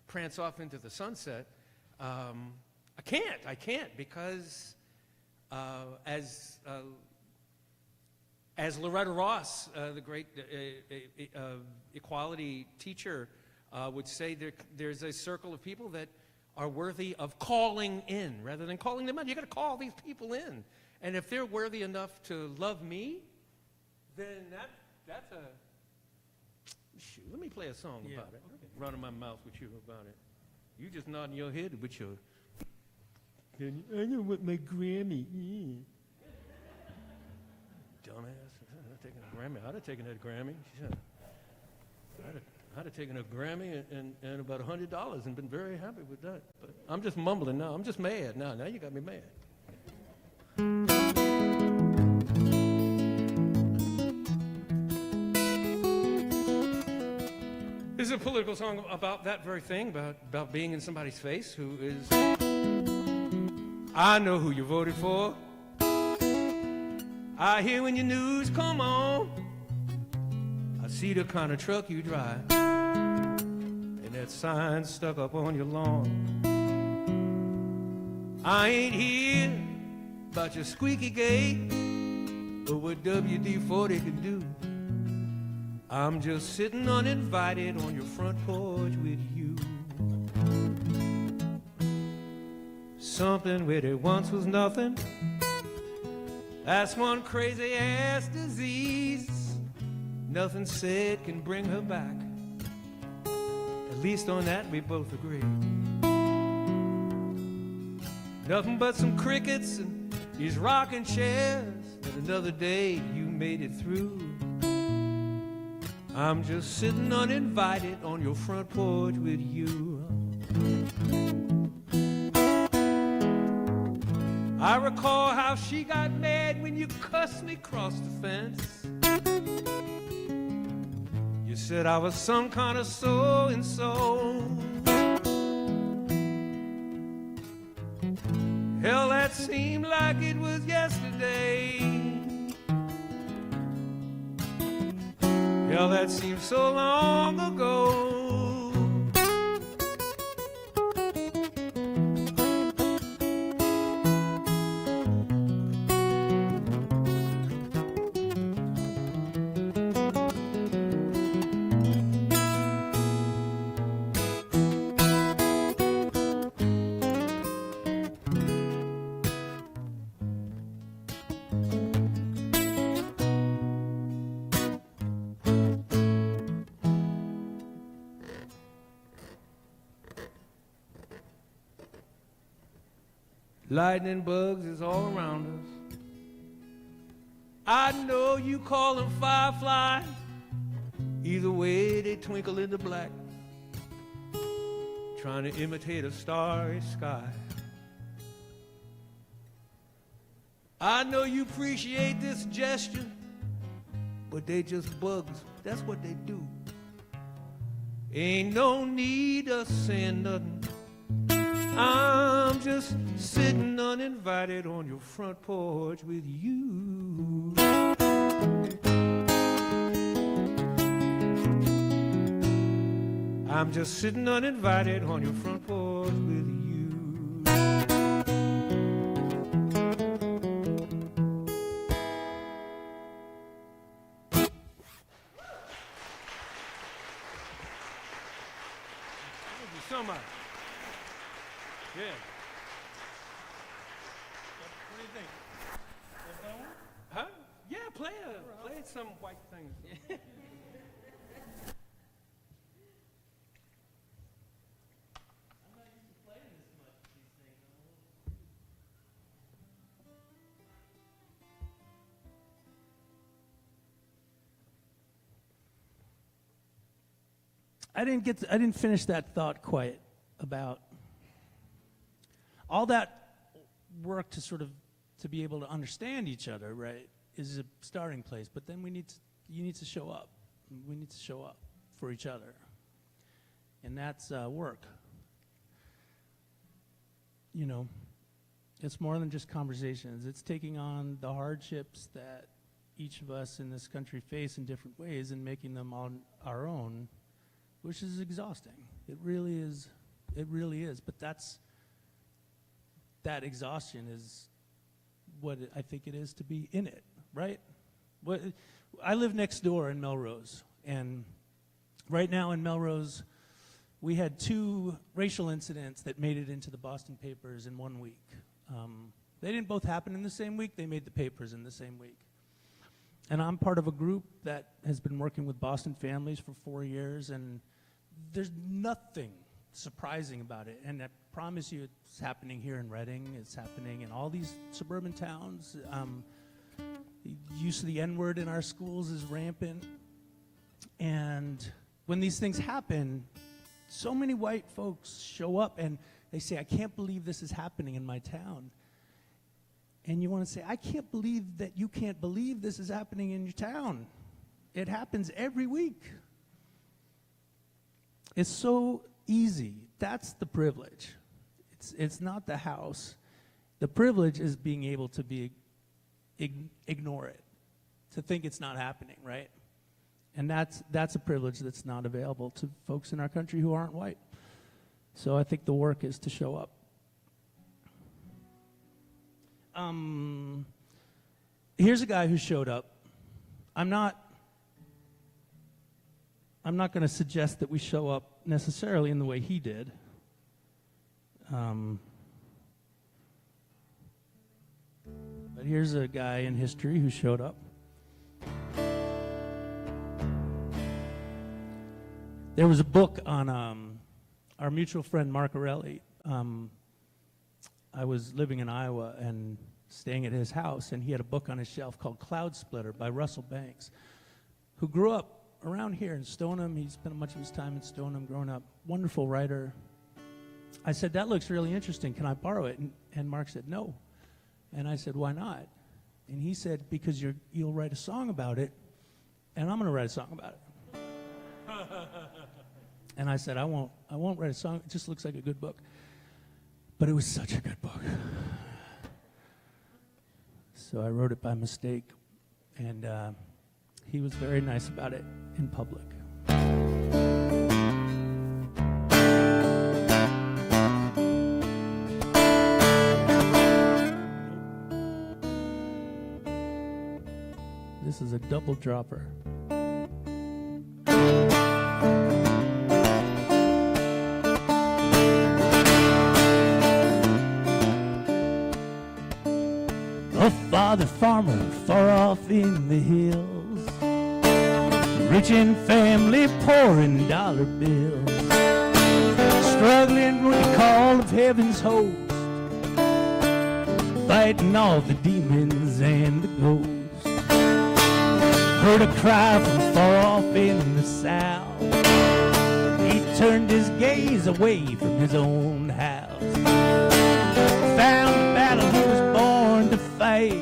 prance off into the sunset? I can't, because as Loretta Ross, the great equality teacher, would say, there's a circle of people that are worthy of calling in rather than calling them out. You got to call these people in, and if they're worthy enough to love me, then that's a shoot. Let me play a song about it. Okay. Running my mouth with you about it. You just nodding your head with your. I know what my Grammy. Dumbass. Taking a Grammy. I'd have taken that Grammy. I'd have taken a Grammy and about $100 and been very happy with that. But I'm just mumbling now. I'm just mad now. Now you got me mad. This is a political song about that very thing, about being in somebody's face who is. I know who you voted for. I hear when your news come on. I see the kind of truck you drive, and that sign stuck up on your lawn. I ain't here about your squeaky gate or what WD-40 can do. I'm just sitting uninvited on your front porch with you. Something where there once was nothing. That's one crazy ass disease. Nothing said can bring her back. At least on that we both agree. Nothing but some crickets and these rocking chairs. And another day you made it through. I'm just sitting uninvited on your front porch with you. I recall how she got mad when you cussed me across the fence. You said I was some kind of so-and-so. Hell, that seemed like it was yesterday. Hell, that seems so long ago. Lightning bugs is all around us. I know you call them fireflies. Either way, they twinkle in the black, trying to imitate a starry sky. I know you appreciate this gesture, but they just bugs. That's what they do. Ain't no need of saying nothing. I'm just sitting uninvited on your front porch with you. I'm just sitting uninvited on your front porch with you. Thank you so much. Yeah. What do you think? Huh? Yeah, play some white things. I didn't finish that thought quite about all that work to be able to understand each other, right, is a starting place. But then you need to show up. We need to show up for each other, and that's work. You know, it's more than just conversations. It's taking on the hardships that each of us in this country face in different ways and making them on our own, which is exhausting. It really is. It really is. But that exhaustion is what I think it is to be in it, right? I live next door in Melrose, and right now in Melrose, we had 2 racial incidents that made it into the Boston papers in 1 week. They didn't both happen in the same week. They made the papers in the same week. And I'm part of a group that has been working with Boston families for 4 years, and there's nothing surprising about it. And I promise you it's happening here in Reading. It's happening in all these suburban towns. The use of the N-word in our schools is rampant. And when these things happen, so many white folks show up and they say, I can't believe this is happening in my town. And you want to say, I can't believe that you can't believe this is happening in your town. It happens every week. It's so easy. That's the privilege. It's not the house. The privilege is being able to ignore it, to think it's not happening, right? And that's a privilege that's not available to folks in our country who aren't white. So I think the work is to show up. Here's a guy who showed up. I'm not going to suggest that we show up necessarily in the way he did. But here's a guy in history who showed up. There was a book on our mutual friend Mark Arelli. I was living in Iowa and staying at his house, and he had a book on his shelf called Cloud Splitter by Russell Banks, who grew up around here in Stoneham. He spent much of his time in Stoneham growing up. Wonderful writer. I said, that looks really interesting. Can I borrow it? And Mark said, no. And I said, why not? And he said, because you'll write a song about it, and I'm going to write a song about it. And I said, I won't write a song. It just looks like a good book. But it was such a good book. So I wrote it by mistake, and he was very nice about it in public. This is a double dropper. A father farmer far off in the hills, rich in family, poor in dollar bills, struggling with the call of heaven's host, fighting all the demons and the ghosts. Heard a cry from far off in the south. He turned his gaze away from his own house, found the battle he was born to fight,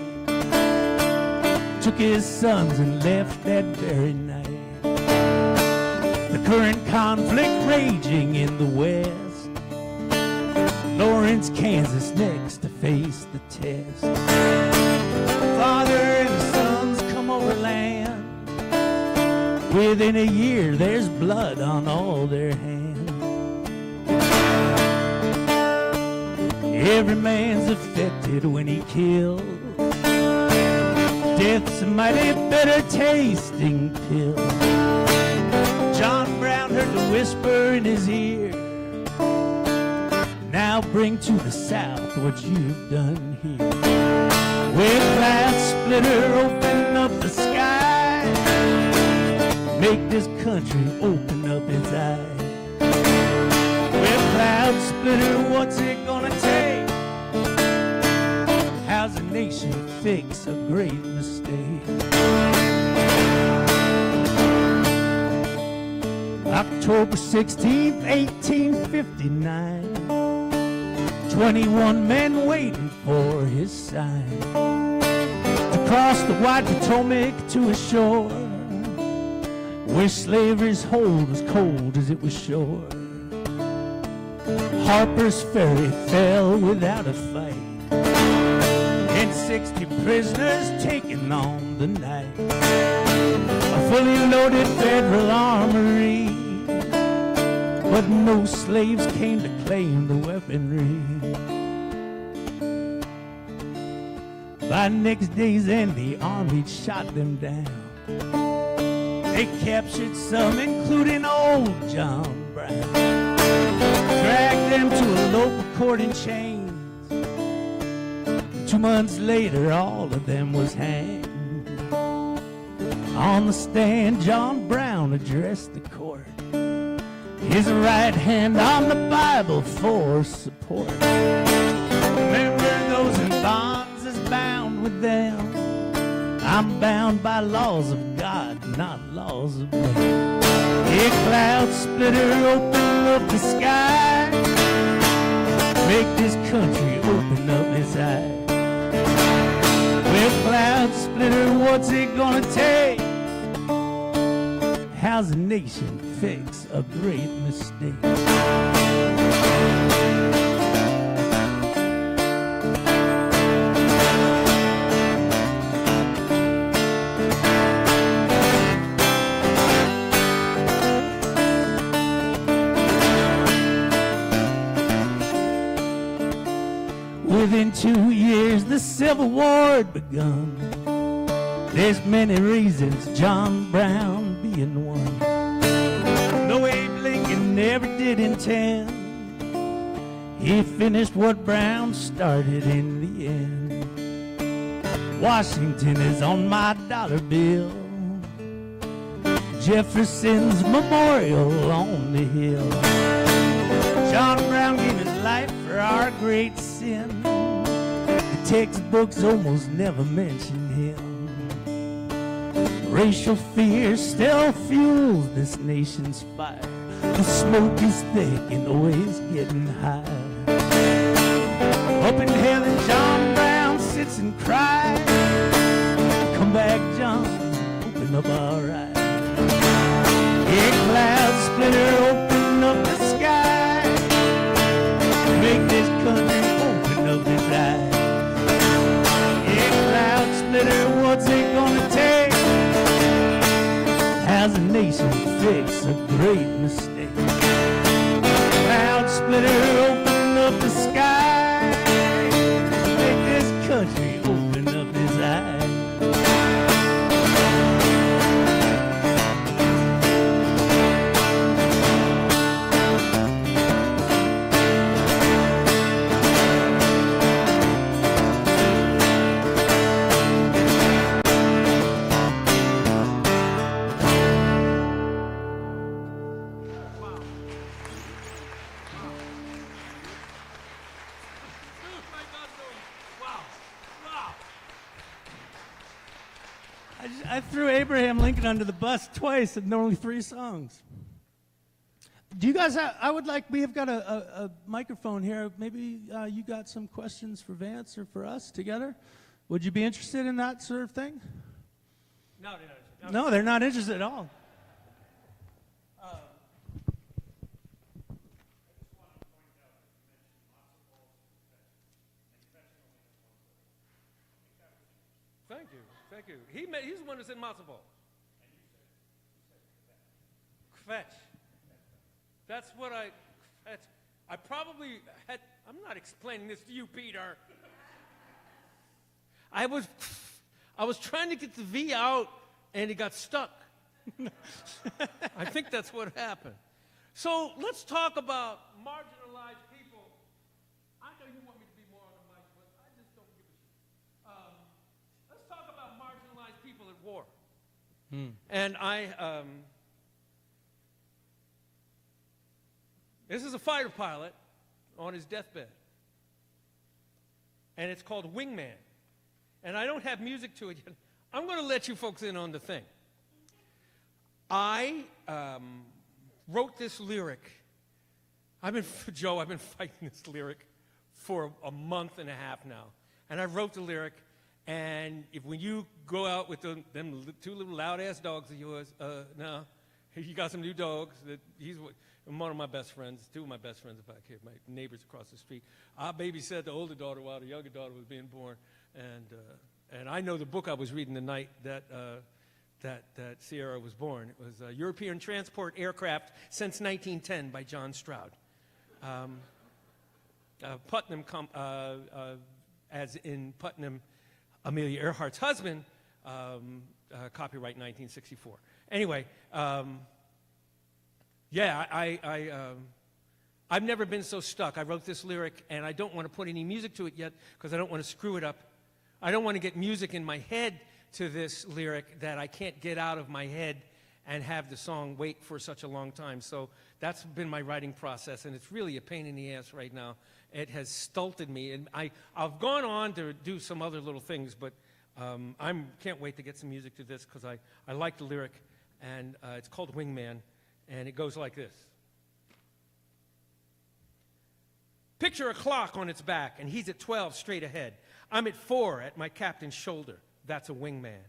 took his sons and left that very night. The current conflict raging in the west, Lawrence, Kansas next to face the test. Father and the sons come overland. Within a year there's blood on all their hands. Every man's affected when he kills. Death's a mighty bitter tasting pill. John Brown heard the whisper in his ear, now bring to the South what you've done here. With Cloud Splitter, open up the sky, make this country open up its eyes. With Cloud Splitter, what's it gonna take? How's a nation fix a great mistake? October 16th, 1859, 21 men waiting for his sign to cross the wide Potomac to a shore where slavery's hold was cold as it was sure. Harper's Ferry fell without a fight. and 60 prisoners taken on the night. A fully loaded federal armory, but no slaves came to claim the weaponry. By next day's end, the army shot them down. They captured some, including old John Brown. Dragged them to a local court in chains. 2 months later, all of them was hanged. On the stand, John Brown addressed the court, his right hand on the Bible for support. Remember, those in bonds is bound with them. I'm bound by laws of God, not laws of man. A cloud splitter, open up the sky. Make this country open up its eyes. Well, cloud splitter, what's it gonna take? How's a nation fix a great mistake? Within 2 years, the Civil War had begun. There's many reasons, John Brown being one. Though Abe Lincoln never did intend, he finished what Brown started in the end. Washington is on my dollar bill, Jefferson's memorial on the hill. John Brown gave his life for our great sin. The textbooks almost never mention him. Racial fear still fuels this nation's fire. The smoke is thick and always getting higher. Up in heaven, John Brown sits and cries. Come back, John, open up our eyes. Yeah, cloud splitter, open up the sky. Make this country open up its eyes. Yeah, cloud splitter, what's it gonna take? How's a nation fix a great mistake? Cloud splitter, open up the sky. Make this country open up its eyes. I threw Abraham Lincoln under the bus twice and only 3 songs. Do you guys have, we have got a microphone here. Maybe you got some questions for Vance or for us together? Would you be interested in that sort of thing? No, they're not interested. No, they're not interested at all. Thank you. Thank you. He's the one that said matzo ball. Kvetch. That's what I probably had. I'm not explaining this to you, Peter. I was trying to get the V out, and it got stuck. I think that's what happened. So let's talk about marginalized people. I know you want me to be more on the mic, but I just don't give a shit. Let's talk about marginalized people at war. And this is a fighter pilot on his deathbed. And it's called Wingman. And I don't have music to it yet. I'm going to let you folks in on the thing. I wrote this lyric. Joe, I've been fighting this lyric for a month and a half now. And I wrote the lyric. And when you go out with them 2 little loud-ass dogs of yours, now, you got some new dogs. He's one of my best friends, 2 of my best friends back here, my neighbors across the street. I babysat the older daughter while the younger daughter was being born. And I know the book I was reading the night that Sierra was born. It was European Transport Aircraft Since 1910 by John Stroud. Putnam, as in Putnam, Amelia Earhart's husband, copyright 1964. Anyway, I've never been so stuck. I wrote this lyric, and I don't want to put any music to it yet because I don't want to screw it up. I don't want to get music in my head to this lyric that I can't get out of my head and have the song wait for such a long time. So that's been my writing process, and it's really a pain in the ass right now. It has stulted me, and I've gone on to do some other little things, but I can't wait to get some music to this because I like the lyric, and it's called Wingman, and it goes like this. Picture a clock on its back, and he's at 12 straight ahead. I'm at 4 at my captain's shoulder. That's a wingman.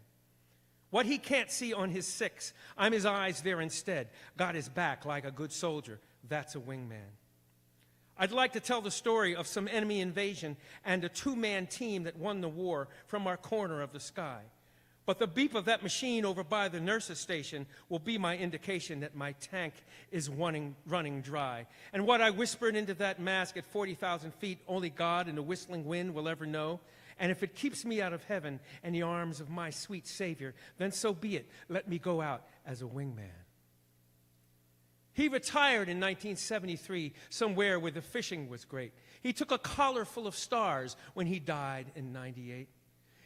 What he can't see on his 6, I'm his eyes there instead. Got his back like a good soldier. That's a wingman. I'd like to tell the story of some enemy invasion and a 2-man team that won the war from our corner of the sky. But the beep of that machine over by the nurse's station will be my indication that my tank is running dry. And what I whispered into that mask at 40,000 feet, only God and the whistling wind will ever know. And if it keeps me out of heaven and the arms of my sweet Savior, then so be it. Let me go out as a wingman. He retired in 1973, somewhere where the fishing was great. He took a collar full of stars when he died in 98.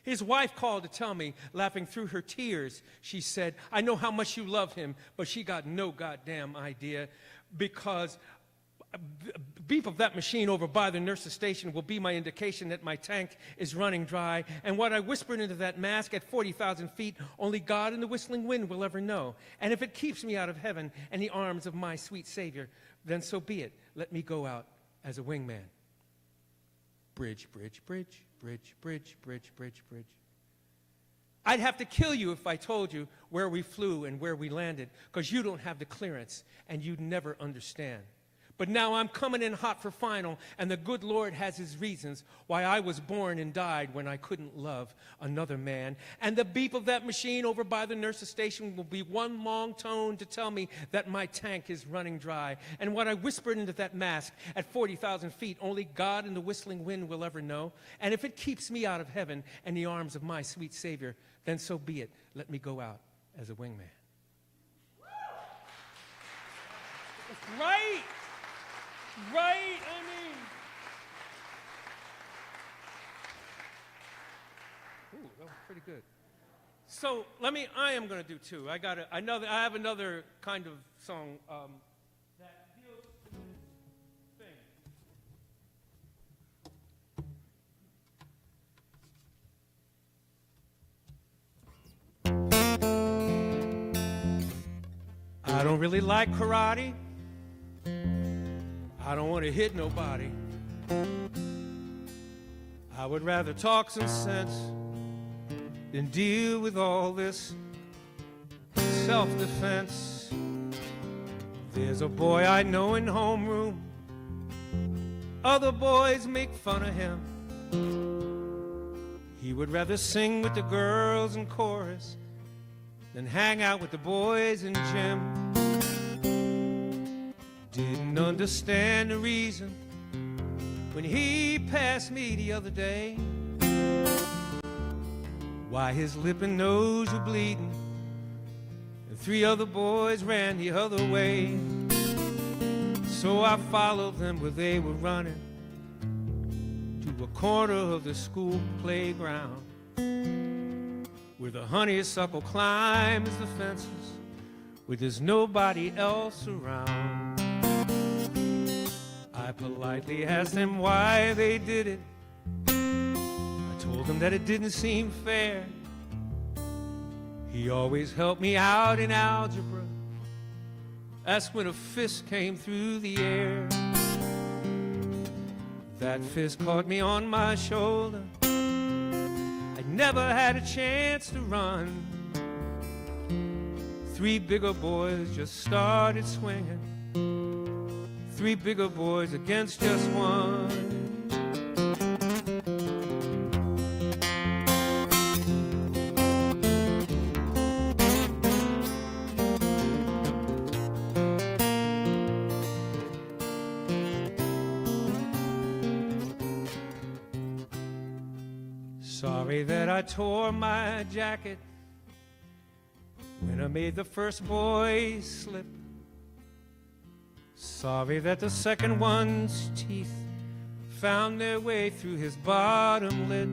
His wife called to tell me, laughing through her tears, she said, I know how much you love him, but she got no goddamn idea, because beep of that machine over by the nurse's station will be my indication that my tank is running dry. And what I whispered into that mask at 40,000 feet, only God and the whistling wind will ever know. And if it keeps me out of heaven and the arms of my sweet Savior, then so be it. Let me go out as a wingman. Bridge, bridge, bridge, bridge, bridge, bridge, bridge, bridge. I'd have to kill you if I told you where we flew and where we landed, because you don't have the clearance and you'd never understand. But now I'm coming in hot for final, and the good Lord has his reasons why I was born and died when I couldn't love another man. And the beep of that machine over by the nurse's station will be one long tone to tell me that my tank is running dry. And what I whispered into that mask at 40,000 feet, only God and the whistling wind will ever know. And if it keeps me out of heaven and the arms of my sweet Savior, then so be it. Let me go out as a wingman. Right? Right, I mean. Ooh, that was pretty good. So I am going to do two. I have another kind of song that deals with this thing. I don't really like karate. I don't want to hit nobody. I would rather talk some sense than deal with all this self-defense. There's a boy I know in homeroom. Other boys make fun of him. He would rather sing with the girls in chorus than hang out with the boys in gym. Didn't understand the reason when he passed me the other day, why his lip and nose were bleeding and 3 other boys ran the other way. So I followed them where they were running to a corner of the school playground where the honeysuckle climbs the fences where there's nobody else around. I politely asked them why they did it. I told them that it didn't seem fair. He always helped me out in algebra. That's when a fist came through the air. That fist caught me on my shoulder. I never had a chance to run. 3 bigger boys just started swinging. 3 bigger boys against just one. Sorry that I tore my jacket when I made the first boy slip. Sorry that the second one's teeth found their way through his bottom lip.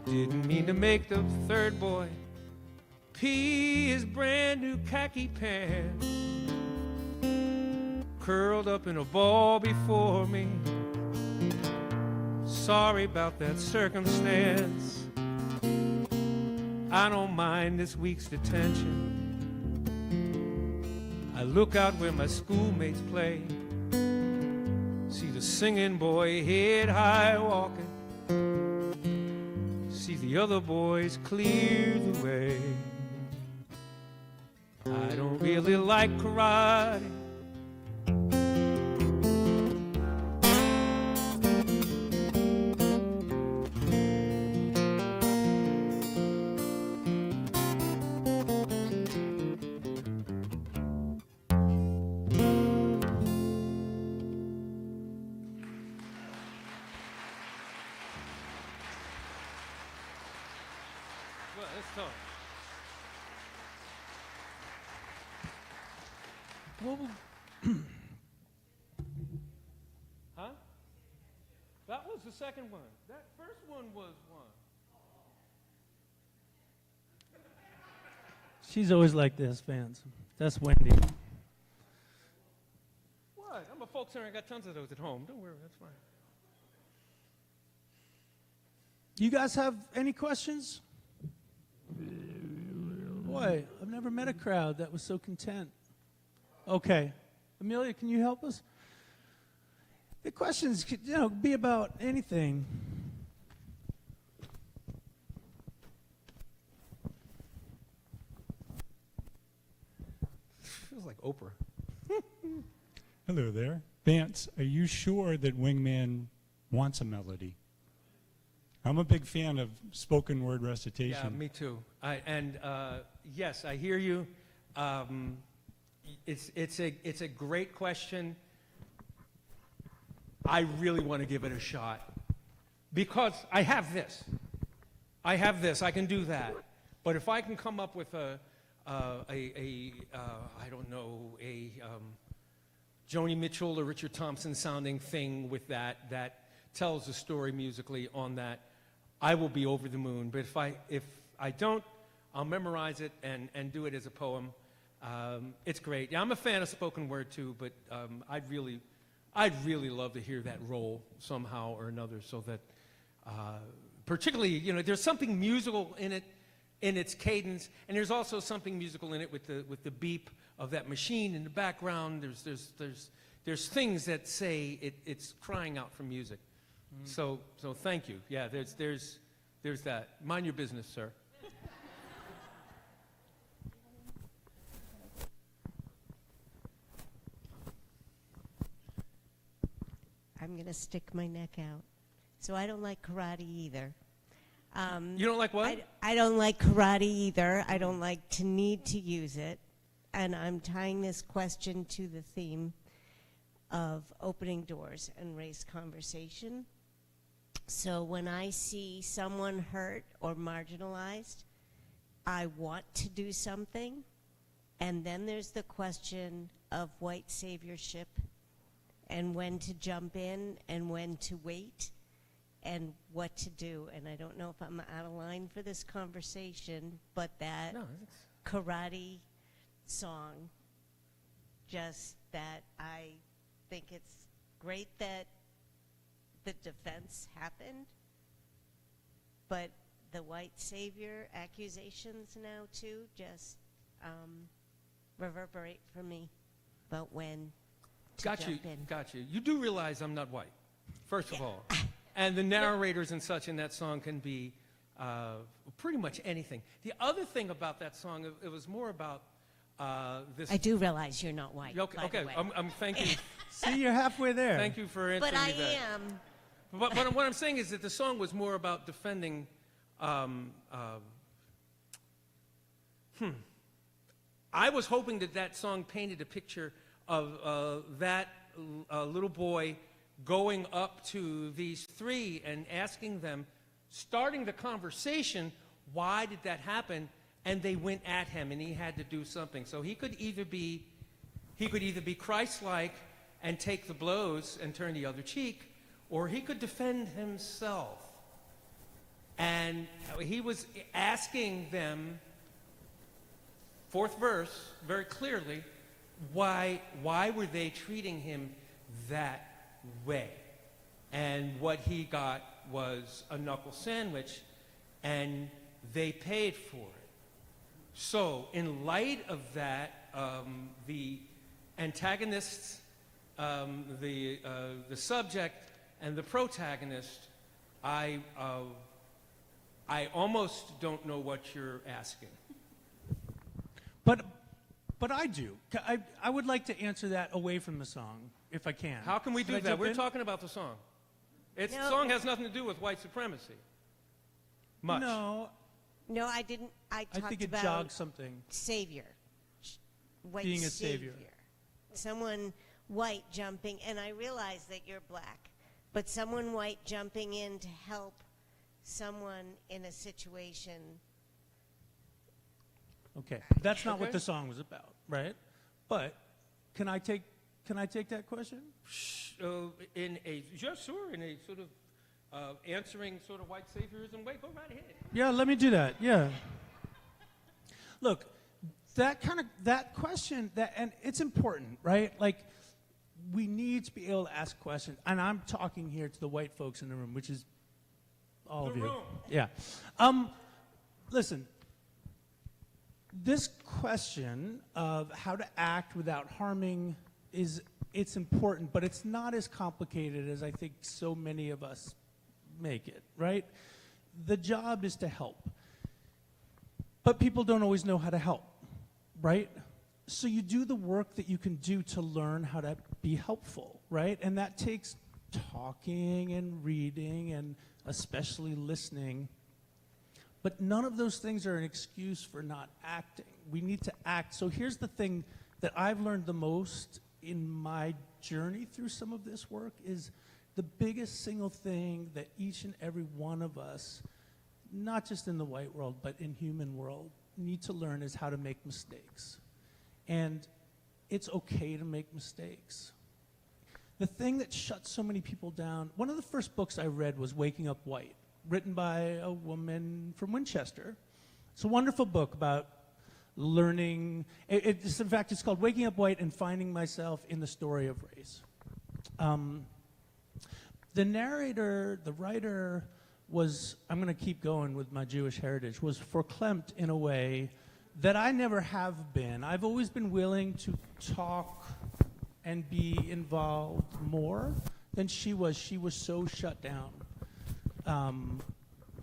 Didn't mean to make the third boy pee his brand new khaki pants, curled up in a ball before me. Sorry about that circumstance. I don't mind this week's detention. I look out where my schoolmates play, see the singing boy head high walking, see the other boys clear the way. I don't really like karate. Well, let's talk. Huh? That was the second one. That first one was one. She's always like this, Vance. That's Wendy. What? I'm a folk singer. I got tons of those at home. Don't worry, that's fine. You guys have any questions? Boy, I've never met a crowd that was so content. Okay. Amelia, can you help us? The questions could, be about anything. Feels like Oprah. Hello there. Vance, are you sure that Wingman wants a melody? I'm a big fan of spoken word recitation. Yeah, me too. Yes, I hear you. It's a great question. I really want to give it a shot because I have this. I can do that. But if I can come up with I don't know, Joni Mitchell or Richard Thompson sounding thing with that tells a story musically on that, I will be over the moon. But if I don't, I'll memorize it and do it as a poem. It's great. Yeah, I'm a fan of spoken word too, but I'd really love to hear that roll somehow or another, so that particularly, there's something musical in it, in its cadence, and there's also something musical in it with the beep of that machine in the background. There's things that say it's crying out for music. So thank you. Yeah, there's that. Mind your business, sir. I'm going to stick my neck out. So I don't like karate either. You don't like what? I don't like karate either. I don't like to need to use it. And I'm tying this question to the theme of opening doors and race conversation. So when I see someone hurt or marginalized, I want to do something. And then there's the question of white saviorship and when to jump in and when to wait and what to do. And I don't know if I'm out of line for this conversation, but that karate song, just that I think it's great that the defense happened, but the white savior accusations now too just reverberate for me about when to jump in. Got you. You do realize I'm not white, first of all. And the narrators and such in that song can be pretty much anything. The other thing about that song, it was more about this. I do realize you're not white. Okay, I'm thank you. See, you're halfway there. Thank you for answering But I me that. am. But what I'm saying is that the song was more about defending. I was hoping that song painted a picture of that little boy going up to these three and asking them, starting the conversation, why did that happen? And they went at him, and he had to do something. So he could either be Christ-like and take the blows and turn the other cheek, or he could defend himself. And he was asking them, fourth verse, very clearly, why were they treating him that way? And what he got was a knuckle sandwich, and they paid for it. So, in light of that, the antagonists, the subject, and the protagonist, I almost don't know what you're asking. But I do. I would like to answer that away from the song, if I can. How can we do Can I that? jump We're in? talking about the song. The No. song has nothing to do with white supremacy. Much. No, No, I didn't. I I talked think it about jogs something. savior. White Being a savior. Someone white jumping, and I realize that you're black, but someone white jumping in to help someone in a situation. Okay, that's not what Okay. the song was about, right? But can I take that question? In a sort of answering sort of white saviorism way, go right ahead. Yeah, let me do that. Yeah. Look, that question, and it's important, right? Like, we need to be able to ask questions, and I'm talking here to the white folks in the room, which is all of The you. room. Yeah. Listen. This question of how to act without harming it's important, but it's not as complicated as I think so many of us make it, right? The job is to help. But people don't always know how to help, right? So you do the work that you can do to learn how to be helpful, right? And that takes talking and reading and especially listening. But none of those things are an excuse for not acting. We need to act. So here's the thing that I've learned the most in my journey through some of this work is the biggest single thing that each and every one of us, not just in the white world, but in human world, need to learn is how to make mistakes. And it's okay to make mistakes. The thing that shuts so many people down, one of the first books I read was Waking Up White, written by a woman from Winchester. It's a wonderful book about learning. In fact, it's called Waking Up White and Finding Myself in the Story of Race. The narrator, the writer, was, I'm going to keep going with my Jewish heritage, was verklempt in a way that I never have been. I've always been willing to talk and be involved more than she was. She was so shut down.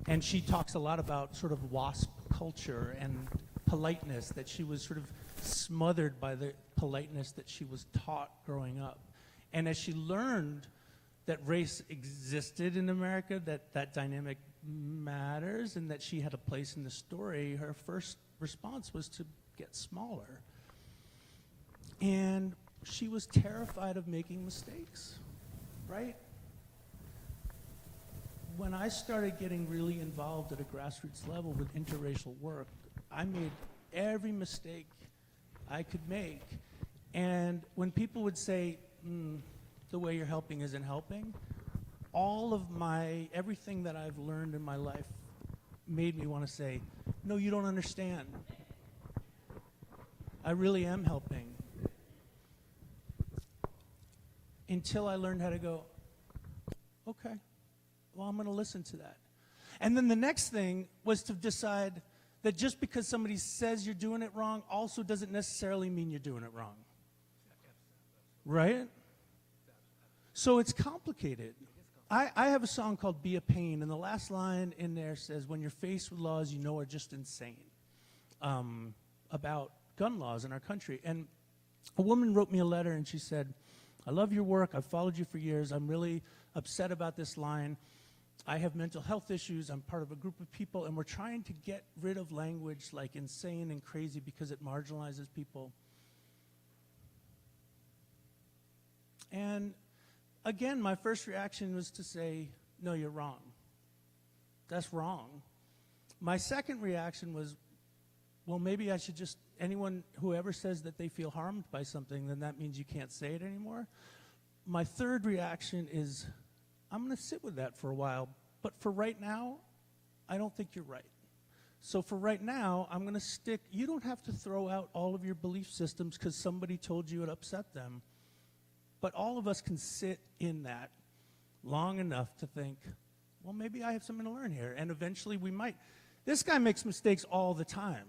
And she talks a lot about sort of WASP culture and politeness, that she was sort of smothered by the politeness that she was taught growing up. And as she learned that race existed in America, that dynamic matters, and that she had a place in the story, her first response was to get smaller. And she was terrified of making mistakes, right? When I started getting really involved at a grassroots level with interracial work, I made every mistake I could make. And when people would say, the way you're helping isn't helping, everything that I've learned in my life made me want to say, no, you don't understand. I really am helping. Until I learned how to go, okay, well, I'm going to listen to that. And then the next thing was to decide that just because somebody says you're doing it wrong also doesn't necessarily mean you're doing it wrong. Right? So it's complicated. I have a song called Be a Pain, and the last line in there says, when you're faced with laws you know are just insane, about gun laws in our country. And a woman wrote me a letter, and she said, I love your work. I've followed you for years. I'm really upset about this line. I have mental health issues. I'm part of a group of people, and we're trying to get rid of language like insane and crazy because it marginalizes people. And again, my first reaction was to say, no, you're wrong. That's wrong. My second reaction was, well, maybe I should just, whoever says that they feel harmed by something, then that means you can't say it anymore. My third reaction is, I'm going to sit with that for a while, but for right now, I don't think you're right. So for right now, I'm going to stick, you don't have to throw out all of your belief systems because somebody told you it upset them. But all of us can sit in that long enough to think, well, maybe I have something to learn here. And eventually we might. This guy makes mistakes all the time.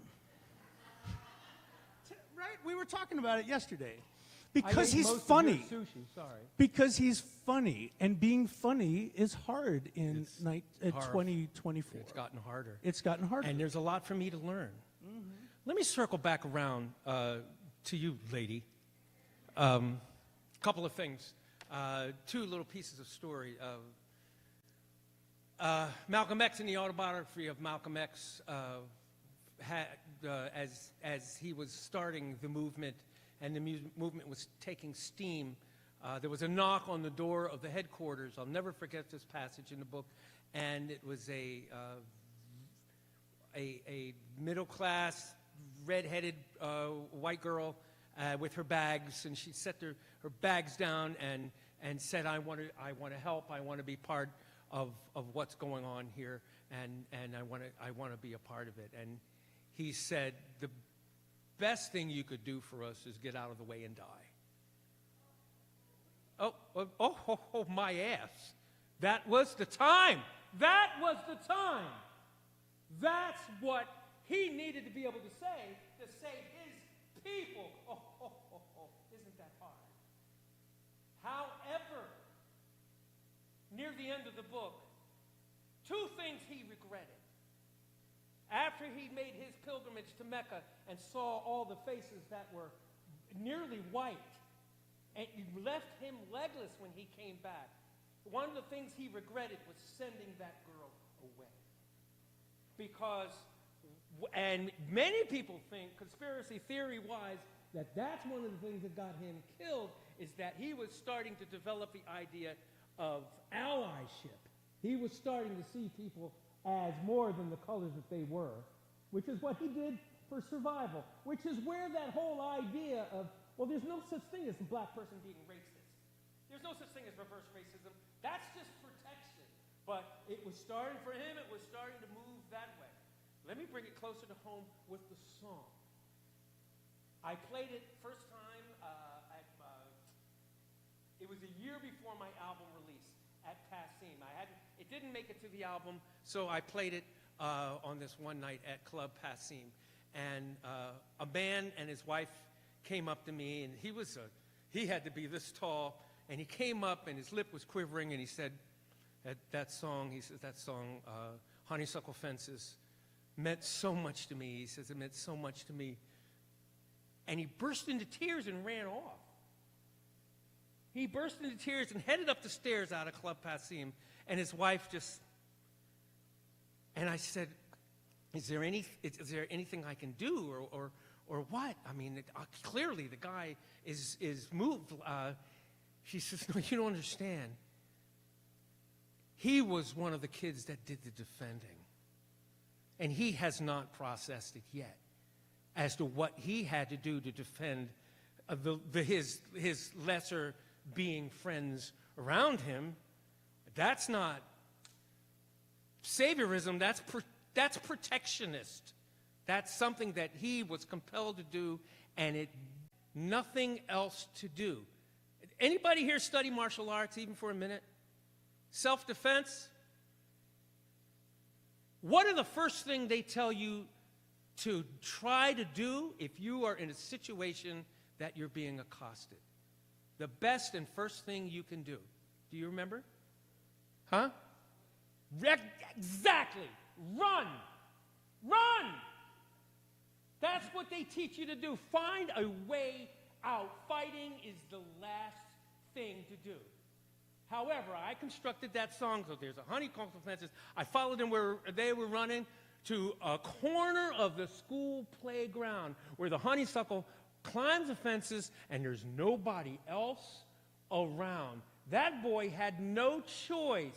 Right? We were talking about it yesterday. Because he's funny. Sushi, sorry. Because he's funny. And being funny is hard in 2024. It's gotten harder. It's gotten harder. And there's a lot for me to learn. Mm-hmm. Let me circle back around to you, lady. Couple of things. Two little pieces of story. Malcolm X, in the autobiography of Malcolm X, as he was starting the movement and the movement was taking steam, there was a knock on the door of the headquarters. I'll never forget this passage in the book. And it was a middle-class, red-headed white girl with her bags, and she set her bags down and said, I want to help. I want to be part of what's going on here, and I want to be a part of it. And he said, the best thing you could do for us is get out of the way and die. Oh, my ass. That was the time. That was the time. That's what he needed to be able to say his people. Isn't that hard? However, near the end of the book, two things he regretted. After he made his pilgrimage to Mecca and saw all the faces that were nearly white, and it left him legless when he came back, one of the things he regretted was sending that girl away. Because, and many people think, conspiracy theory-wise, that's one of the things that got him killed, is that he was starting to develop the idea of allyship. He was starting to see people as more than the colors that they were, which is what he did for survival, which is where that whole idea of, well, there's no such thing as a black person being racist. There's no such thing as reverse racism. That's just protection. But it was starting for him, it was starting to move that way. Let me bring it closer to home with the song. I played it first time it was a year before my album release at Passim. It didn't make it to the album, so I played it on this one night at Club Passim. And a man and his wife came up to me, and he had to be this tall, and he came up and his lip was quivering, and he said, that song, Honeysuckle Fences, meant so much to me. He says, it meant so much to me. And he burst into tears and ran off. He burst into tears and headed up the stairs out of Club Passim, and his wife and I said, is there anything I can do or what? I mean, clearly the guy is moved. She says, no, you don't understand. He was one of the kids that did the defending, and he has not processed it yet as to what he had to do to defend his lesser being friends around him. That's not saviorism, that's protectionist. That's something that he was compelled to do, and nothing else to do. Anybody here study martial arts even for a minute? Self-defense? What are the first thing they tell you to try to do if you are in a situation that you're being accosted? The best and first thing you can do. Do you remember? Huh? Exactly. Run. Run. That's what they teach you to do. Find a way out. Fighting is the last thing to do. However, I constructed that song, so there's a honeysuckle fences. I followed them where they were running to a corner of the school playground where the honeysuckle climbs the fences and there's nobody else around. That boy had no choice.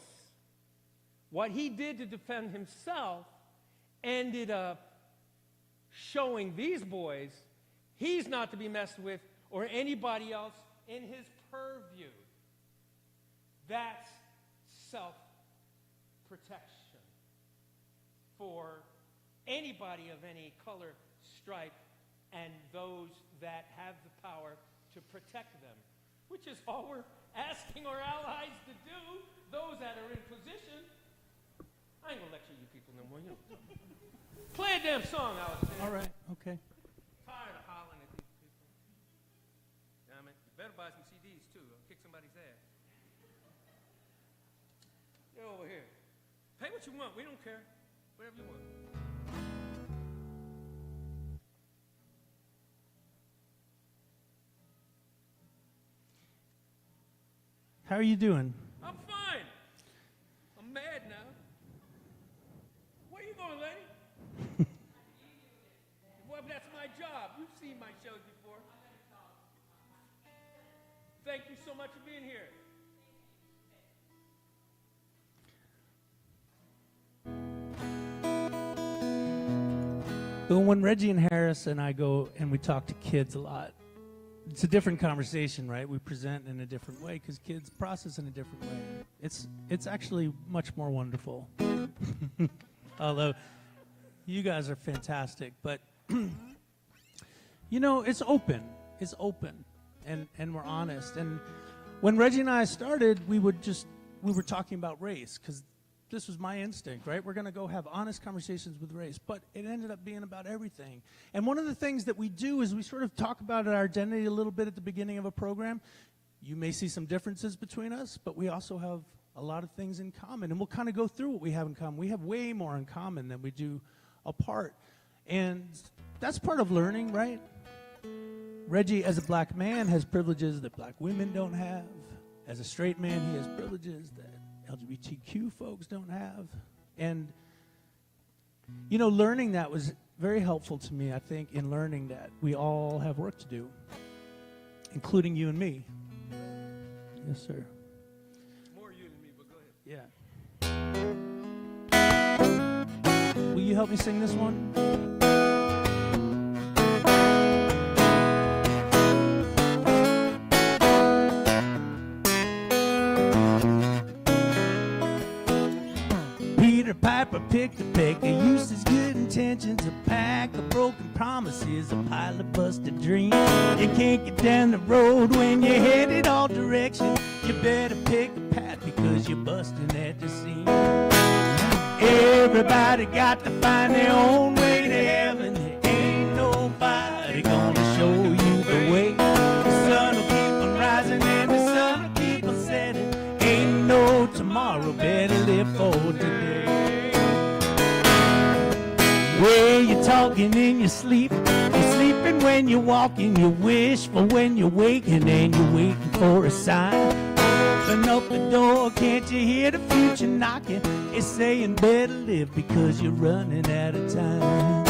What he did to defend himself ended up showing these boys he's not to be messed with or anybody else in his purview. That's self-protection for anybody of any color, stripe, and those that have the power to protect them, which is all we're asking our allies to do, those that are in position. I ain't gonna lecture you people no more, you know. Play a damn song, Alexander. All right, okay. Tired of hollering at these people. Damn it. You better buy some CDs too. I'll kick somebody's ass. Get over here. Pay what you want. We don't care. Whatever you want. How are you doing? I'm fine. I'm mad now. Where you going, lady? Well, that's my job. You've seen my shows before. Thank you so much for being here. Well, when Reggie and Harris and I go and we talk to kids a lot, it's a different conversation, right? We present in a different way because kids process in a different way. It's actually much more wonderful. Although you guys are fantastic, but you know, it's open. It's open, and we're honest. And when Reggie and I started, we were talking about race because this was my instinct, right? We're going to go have honest conversations with race, but it ended up being about everything. And one of the things that we do is we sort of talk about our identity a little bit at the beginning of a program. You may see some differences between us, but we also have a lot of things in common, and we'll kind of go through what we have in common. We have way more in common than we do apart, and that's part of learning, right? Reggie, as a black man, has privileges that black women don't have. As a straight man, he has privileges that LGBTQ folks don't have. And, you know, learning that was very helpful to me, I think, in learning that we all have work to do, including you and me. Yes, sir. More you than me, but go ahead. Yeah. Will you help me sing this one? Piper picked a peck, he used his good intentions, a pack of broken promises, a pile of busted dreams. You can't get down the road when you're headed all directions. You better pick a path because you're busting at the seams. Everybody got to find their own way to heaven. There ain't nobody gonna show you the way. The sun will keep on rising and the sun will keep on setting. Ain't no tomorrow, better live for today. Well, you're talking in your sleep, you're sleeping when you're walking, you wish for when you're waking, and you're waiting for a sign. Open up the door, can't you hear the future knocking? It's saying better live because you're running out of time.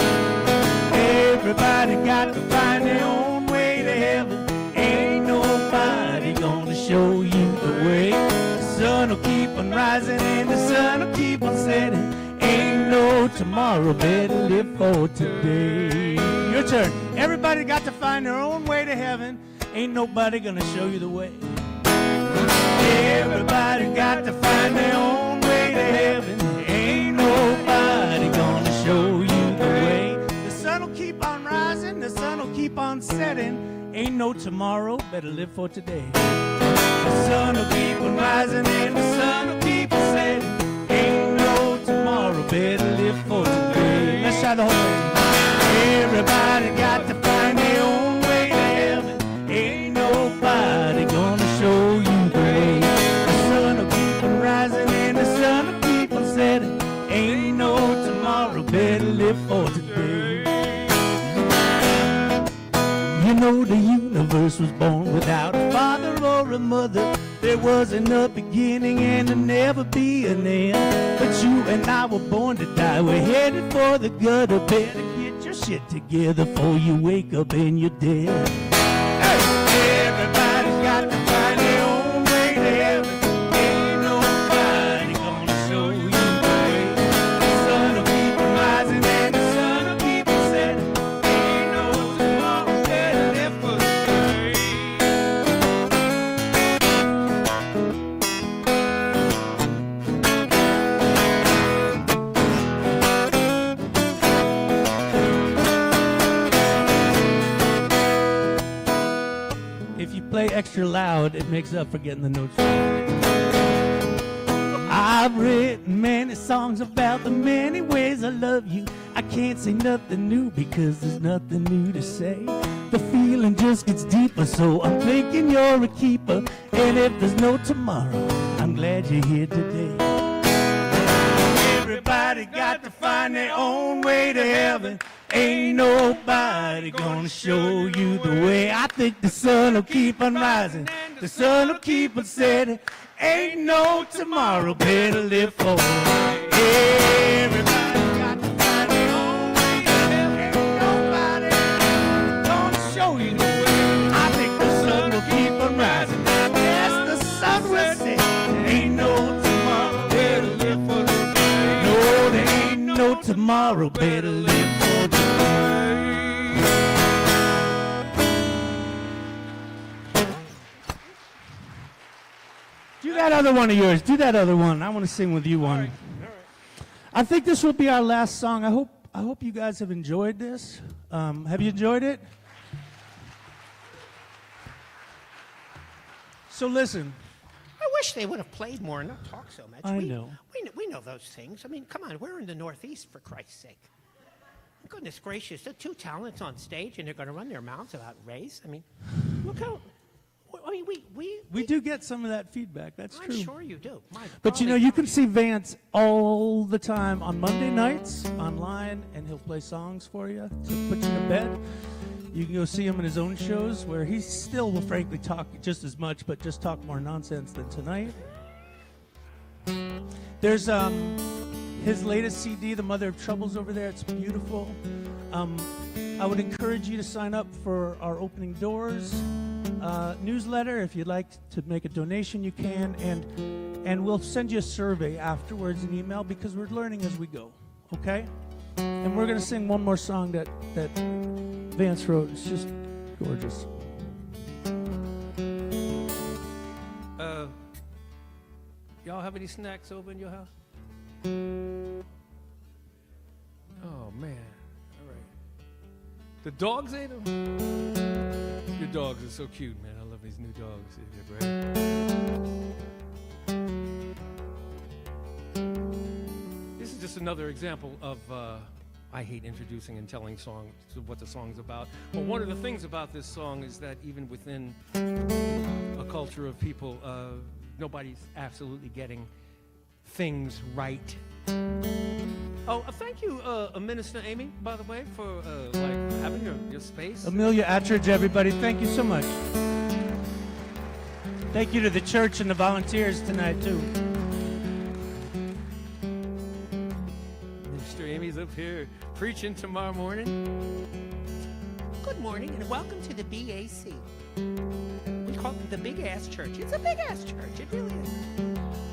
Everybody got to find their own way to heaven. Ain't nobody gonna show you the way. The sun will keep on rising and the sun will keep on setting. Ain't no tomorrow, better live for today. Your turn. Everybody got to find their own way to heaven. Ain't nobody gonna show you the way. Everybody got to find their own way to heaven. Ain't nobody gonna show you the way. The sun will keep on rising, the sun will keep on setting. Ain't no tomorrow, better live for today. The sun will keep on rising and the sun will keep on setting. Ain't no tomorrow, better live for today. Let's try the whole thing. Everybody got to find their own way to heaven. Ain't nobody gonna show you the way. The sun will keep on rising and the sun will keep on setting. Ain't no tomorrow, better live for today. You know the universe was born without a father or a mother. There wasn't a beginning and there'll never be an end. But you and I were born to die. We're headed for the gutter. Better get your shit together before you wake up and you're dead. Hey, everybody's got to find their own way to heaven. extra loud, it makes up for getting the notes wrong. I've written many songs about the many ways I love you. I can't say nothing new because there's nothing new to say. The feeling just gets deeper, so I'm thinking you're a keeper. And if there's no tomorrow, I'm glad you're here today. Everybody got to find their own way to heaven. Ain't nobody gonna show you the way. I think the sun will keep on rising, the sun will keep on setting. Ain't no tomorrow, better live for it. Everybody got to find their own way to heaven. Ain't nobody gonna show you the way. I think the sun will keep on rising, yes, the sun will set. Ain't no tomorrow, better live for it. No, there ain't no tomorrow, better live for it. Do that other one of yours. Do that other one. I want to sing with you one. All right. I think this will be our last song. I hope you guys have enjoyed this. Have you enjoyed it? So listen. I wish they would have played more and not talk so much. I know. We know those things. I mean, come on, we're in the Northeast, for Christ's sake. Goodness gracious, they're two talents on stage, and they're going to run their mouths about race. I mean, look how... I mean, We do get some of that feedback. That's I'm true. sure you do. My But you know, golly you can gosh. see Vance all the time on Monday nights online, and he'll play songs for you to put you to bed. You can go see him in his own shows where he still will frankly talk just as much, but just talk more nonsense than tonight. There's his latest CD, The Mother of Troubles, over there. It's beautiful. I would encourage you to sign up for our Opening Doors newsletter. If you'd like to make a donation, you can, and we'll send you a survey afterwards, an email, because we're learning as we go. Okay? And we're going to sing one more song that Vance wrote. It's just gorgeous. Y'all have any snacks over in your house? Oh, man. All right. The dogs ate them? Your dogs are so cute, man. I love these new dogs. They're great. This is just another example of, I hate introducing and telling songs, what the song's about. But one of the things about this song is that even within a culture of people, nobody's absolutely getting things right. Oh, thank you, Minister Amy, by the way, for having your space. Amelia Attridge, everybody, thank you so much. Thank you to the church and the volunteers tonight, too. Minister Amy's up here preaching tomorrow morning. Good morning, and welcome to the BAC. We call it the Big Ass Church. It's a big ass church. It really is.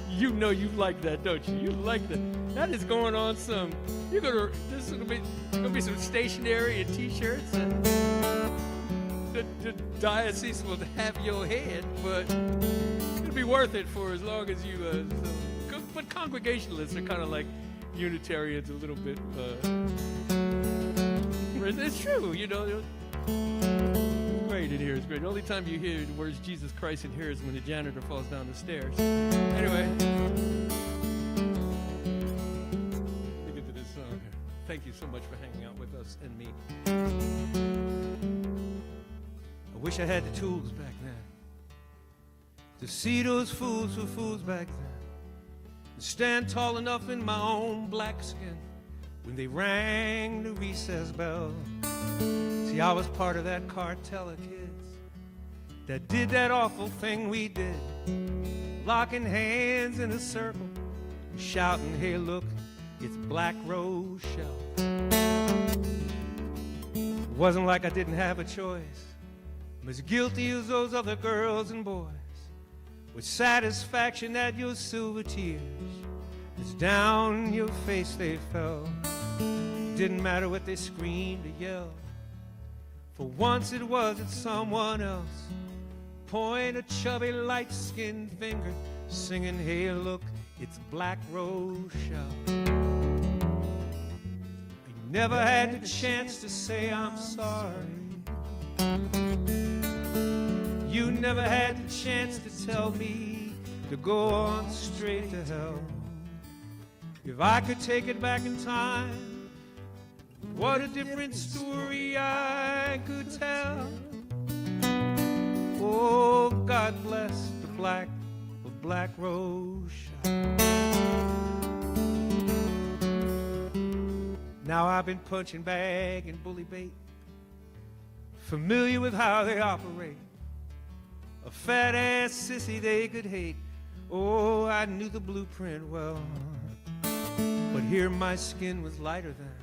You know you like that, don't you? You like that. That is going on some. This is gonna be some stationery and T-shirts, and the diocese will have your head, but it'll be worth it for as long as you. But Congregationalists are kind of like Unitarians a little bit. It's true, you know. It's great in here. It's great. The only time you hear the words Jesus Christ in here is when the janitor falls down the stairs. Anyway, look into this song here. Thank you so much for hanging out with us and me. I wish I had the tools back then to see those fools who fools back then and stand tall enough in my own black skin when they rang the recess bell. See, I was part of that cartel of kids that did that awful thing we did, locking hands in a circle, shouting, hey, look, it's Black Rose Shelf. It wasn't like I didn't have a choice. I'm as guilty as those other girls and boys, with satisfaction at your silver tears, as down your face they fell. Didn't matter what they screamed or yelled. For once it wasn't someone else. Point a chubby light-skinned finger, singing, hey, look, it's Black Rose Shelf. I never had the chance to say I'm sorry. You never had the chance to tell me to go on straight to hell. If I could take it back in time, what a different story I could tell. Oh, God bless the Black Rose shop. Now I've been punching bag and bully bait, familiar with how they operate. A fat-ass sissy they could hate. Oh, I knew the blueprint well. But here my skin was lighter than,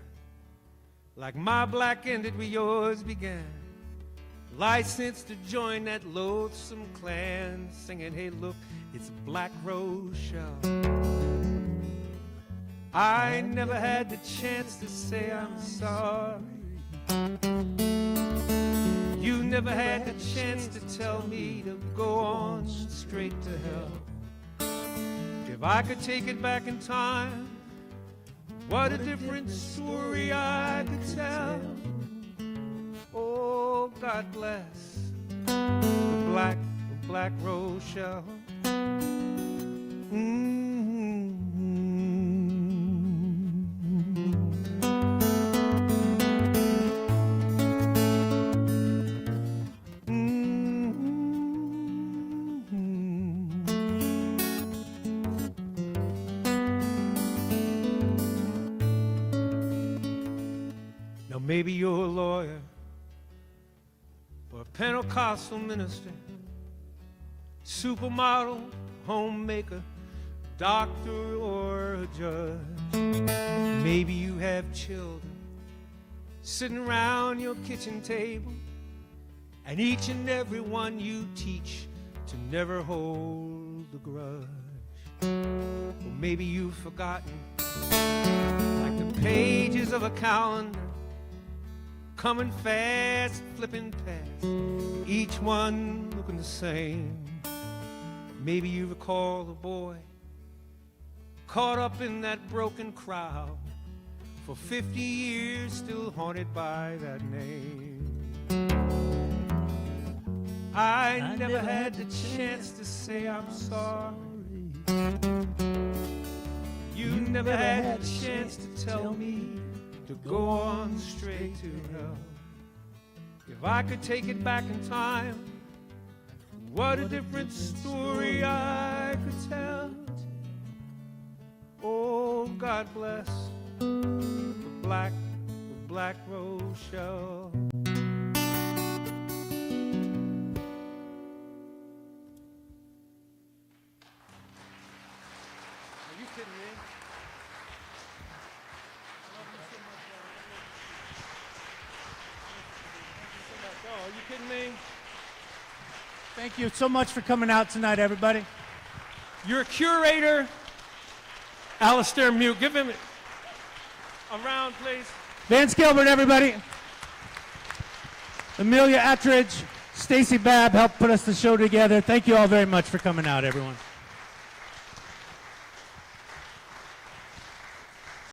like my black ended where yours began. Licensed to join that loathsome clan, singing, hey look, it's Black Rose Show. I never had the chance to say I'm sorry. You never had the chance to tell me to go on straight to hell. If I could take it back in time, what a different story I could tell. Oh, God bless the Black Rose Show. Now maybe you're a lawyer or a Pentecostal minister, supermodel, homemaker, doctor, or a judge. Maybe you have children sitting around your kitchen table, and each and every one you teach to never hold a grudge. Or maybe you've forgotten, like the pages of a calendar, coming fast, flipping past, each one looking the same. Maybe you recall a boy caught up in that broken crowd, for 50 years still haunted by that name. I never had the chance to say I'm sorry. You never had the chance to tell me to go on straight to hell. If I could take it back in time, what a different story I could tell. Oh, God bless the Black Rose Show. Are you kidding me? Oh, are you kidding me? Thank you so much for coming out tonight, everybody. Your curator, Alistair Mute. Give him a round, please. Vance Gilbert, everybody. Amelia Attridge, Stacy Babb helped put us the show together. Thank you all very much for coming out, everyone.